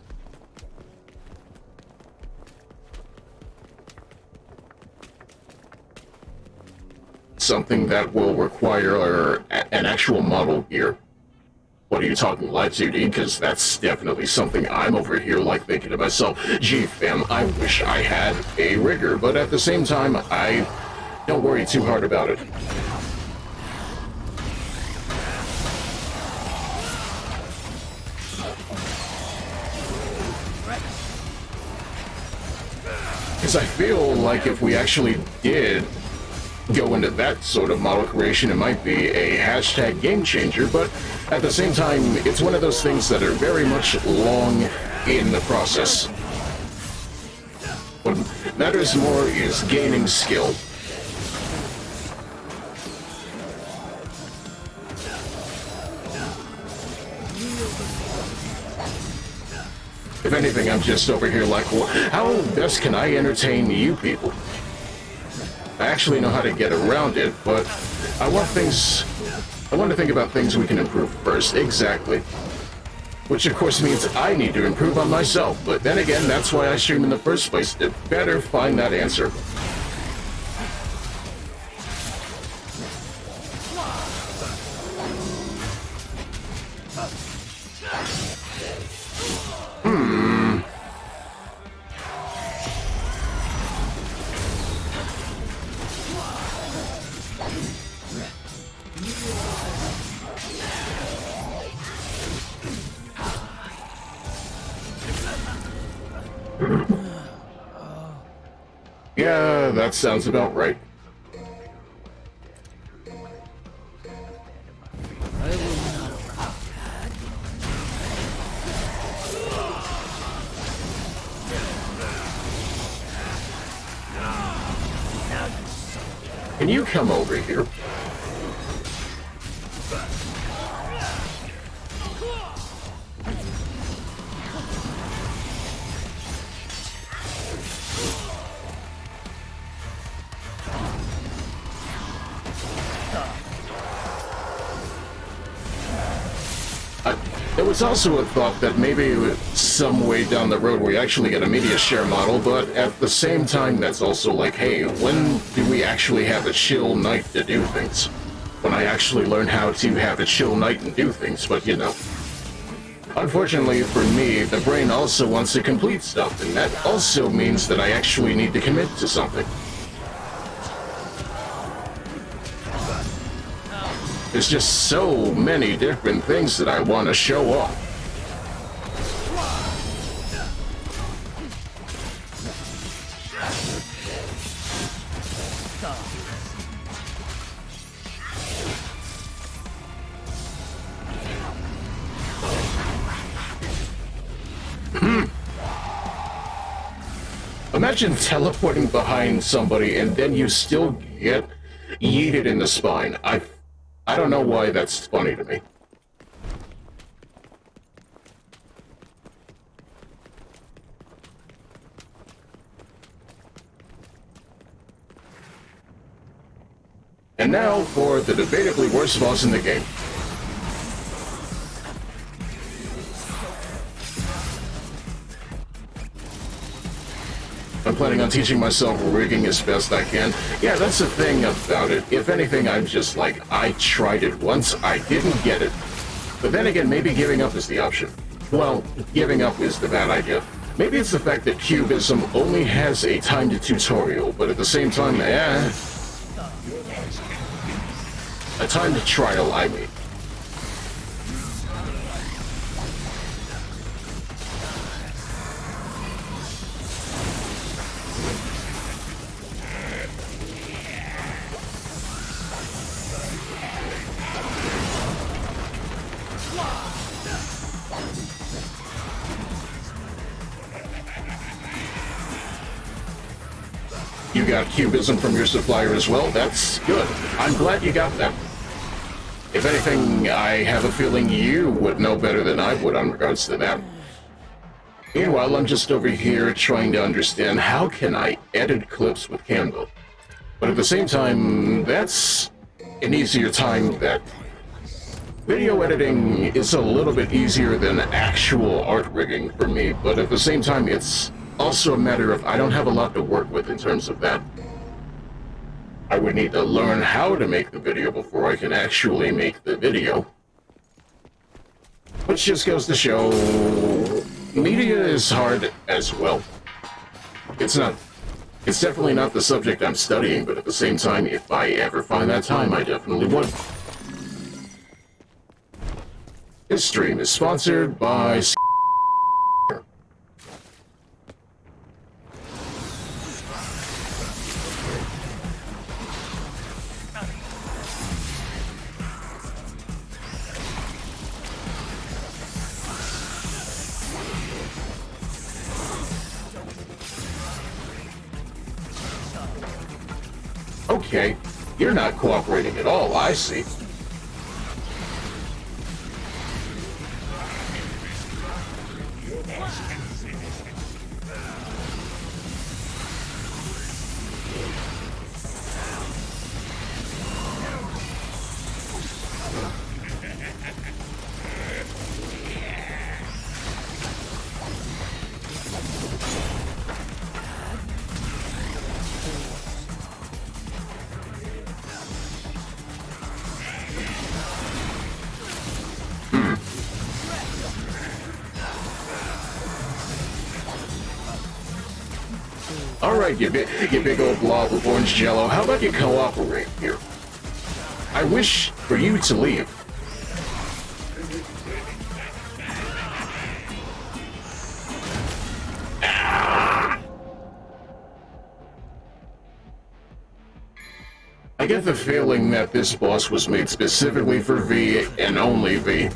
Something that will require an actual model gear. What are you talking, Live 2D? Because that's definitely something I'm over here like thinking to myself, gee fam, I wish I had a rigger, but at the same time, I don't worry too hard about it. Because I feel like if we actually did go into that sort of model creation, it might be a hashtag game changer, but at the same time, it's one of those things that are very much long in the process. What matters more is gaining skill. If anything, I'm just over here like, well, how best can I entertain you people? I actually know how to get around it, but I want to think about things we can improve first. Exactly. Which of course means I need to improve on myself, but then again, that's why I stream in the first place, to better find that answer. Yeah, that sounds about right. Can you come over here? was also a thought that maybe some way down the road we actually get a media share model, but at the same time, that's also like, hey, when do we actually have a chill night to do things? When I actually learn how to have a chill night and do things, but you know. Unfortunately for me, the brain also wants to complete stuff, and that also means that I actually need to commit to something. There's just so many different things that I want to show off. Imagine teleporting behind somebody and then you still get yeeted in the spine. I don't know why that's funny to me. And now for the debatably worst boss in the game. I'm planning on teaching myself rigging as best I can. Yeah, that's the thing about it. If anything, I'm just like, I tried it once, I didn't get it. But then again, maybe giving up is the option. Well, giving up is the bad idea. Maybe it's the fact that Cubism only has a timed tutorial, but at the same time, a timed trial, I mean. You got Cubism from your supplier as well. That's good. I'm glad you got that. If anything, I have a feeling you would know better than I would on regards to that. Meanwhile, I'm just over here trying to understand how can I edit clips with Canva. But at the same time, that's an easier time that video editing is a little bit easier than actual art rigging for me, but at the same time, it's also a matter of I don't have a lot to work with in terms of that. I would need to learn how to make the video before I can actually make the video. Which just goes to show, media is hard as well. It's definitely not the subject I'm studying, but at the same time, if I ever find that time, I definitely would. This stream is sponsored by Okay, you're not cooperating at all, I see. Alright, you big old blob of orange jello, how about you cooperate here? I wish for you to leave. I get the feeling that this boss was made specifically for V and only V.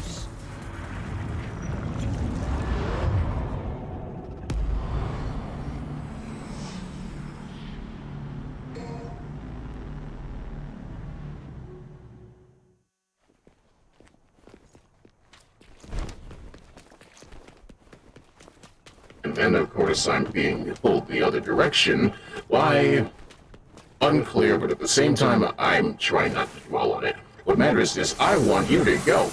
And then, of course, I'm being pulled the other direction. Why? Unclear, but at the same time, I'm trying not to dwell on it. What matters is I want you to go.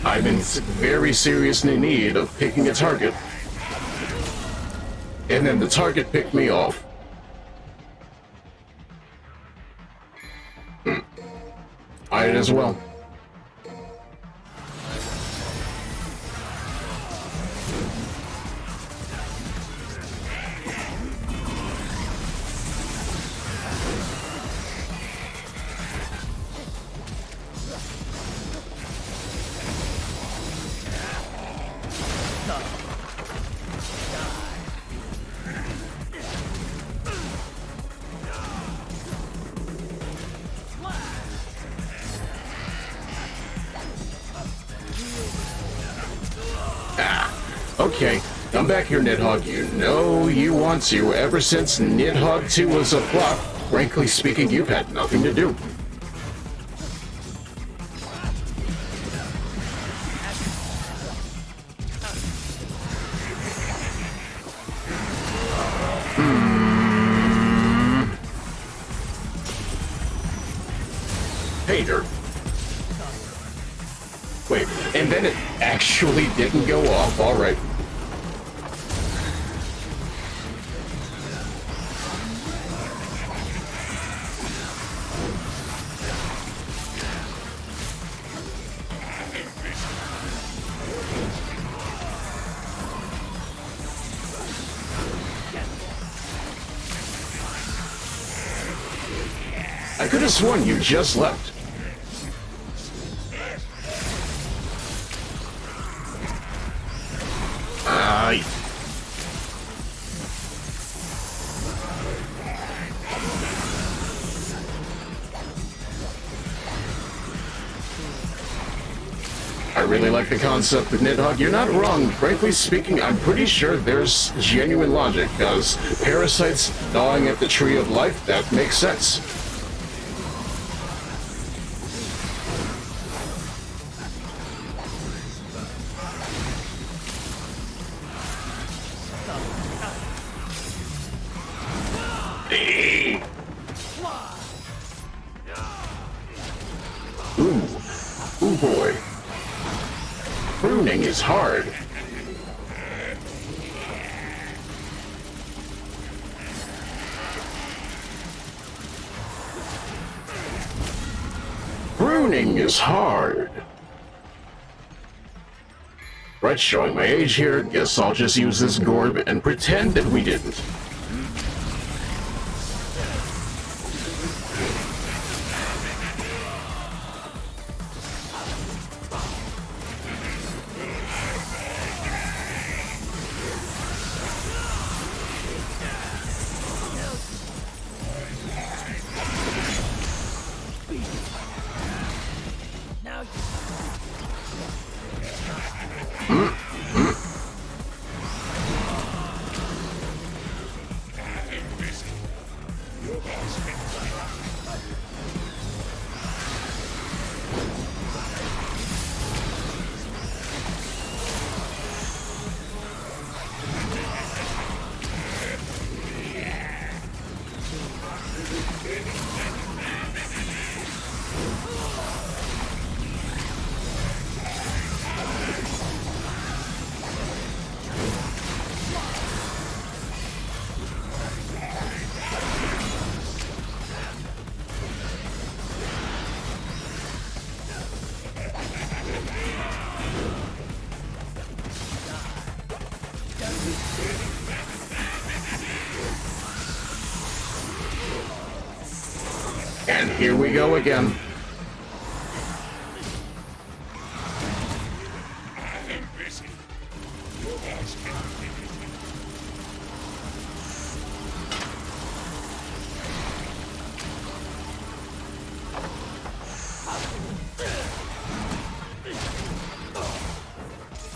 I'm in very serious need of picking a target. And then the target picked me off. Might as well. Okay, come back here, Nidhogg. You know you want to. Ever since Nidhogg 2 was a flop, frankly speaking, you've had nothing to do. Hater. Wait, and then it actually didn't go off. All right. I could have sworn you just left. I really like the concept of Nidhogg. You're not wrong. Frankly speaking, I'm pretty sure there's genuine logic, because parasites gnawing at the tree of life, that makes sense. Ooh boy. Pruning is hard. Pruning is hard. Right, showing my age here. Guess I'll just use this Gorb and pretend that we didn't. And here we go again.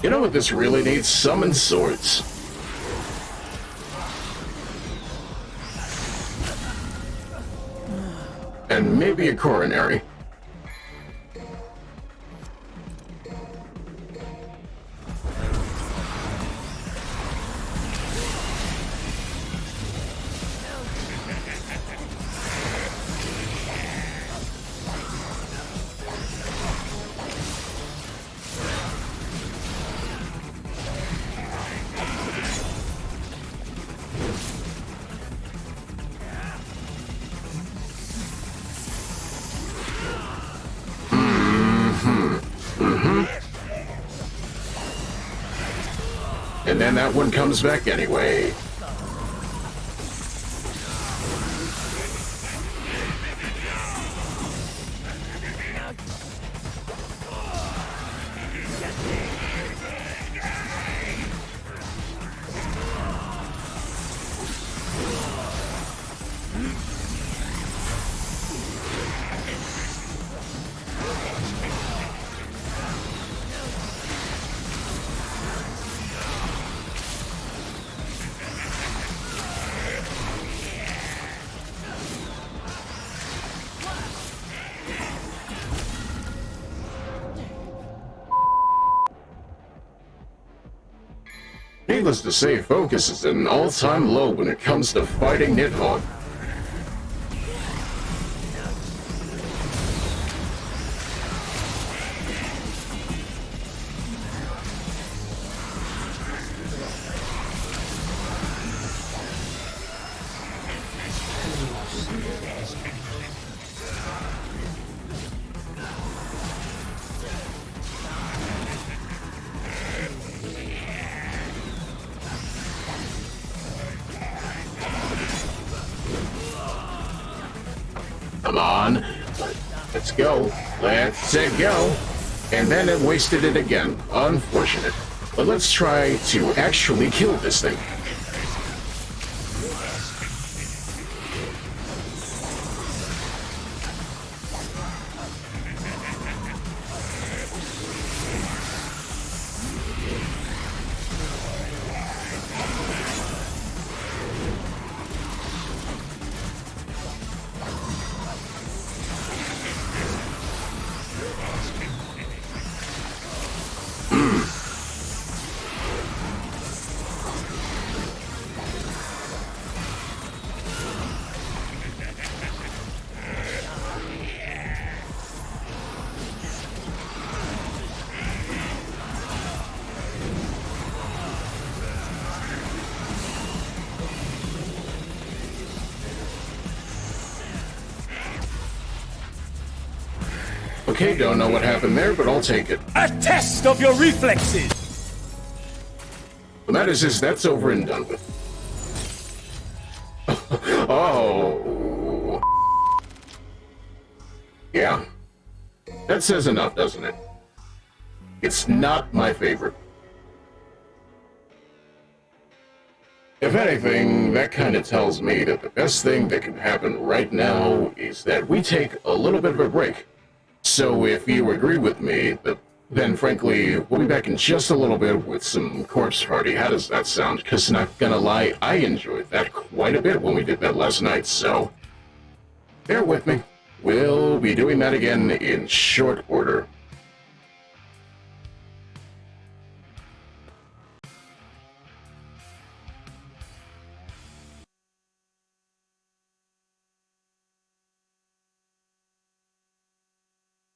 You know what this really needs? Summon swords. And maybe a coronary. And then that one comes back anyway. Needless to say, focus is at an all-time low when it comes to fighting Nidhogg. Come on, let's go, let's go. And then it wasted it again, unfortunate. But let's try to actually kill this thing. Okay, don't know what happened there, but I'll take it. A test of your reflexes! Well, that's over and done with. Oh. Yeah. That says enough, doesn't it? It's not my favorite. If anything, that kind of tells me that the best thing that can happen right now is that we take a little bit of a break. So if you agree with me, then frankly, we'll be back in just a little bit with some Corpse Party. How does that sound? Because not gonna lie, I enjoyed that quite a bit when we did that last night, so bear with me. We'll be doing that again in short order.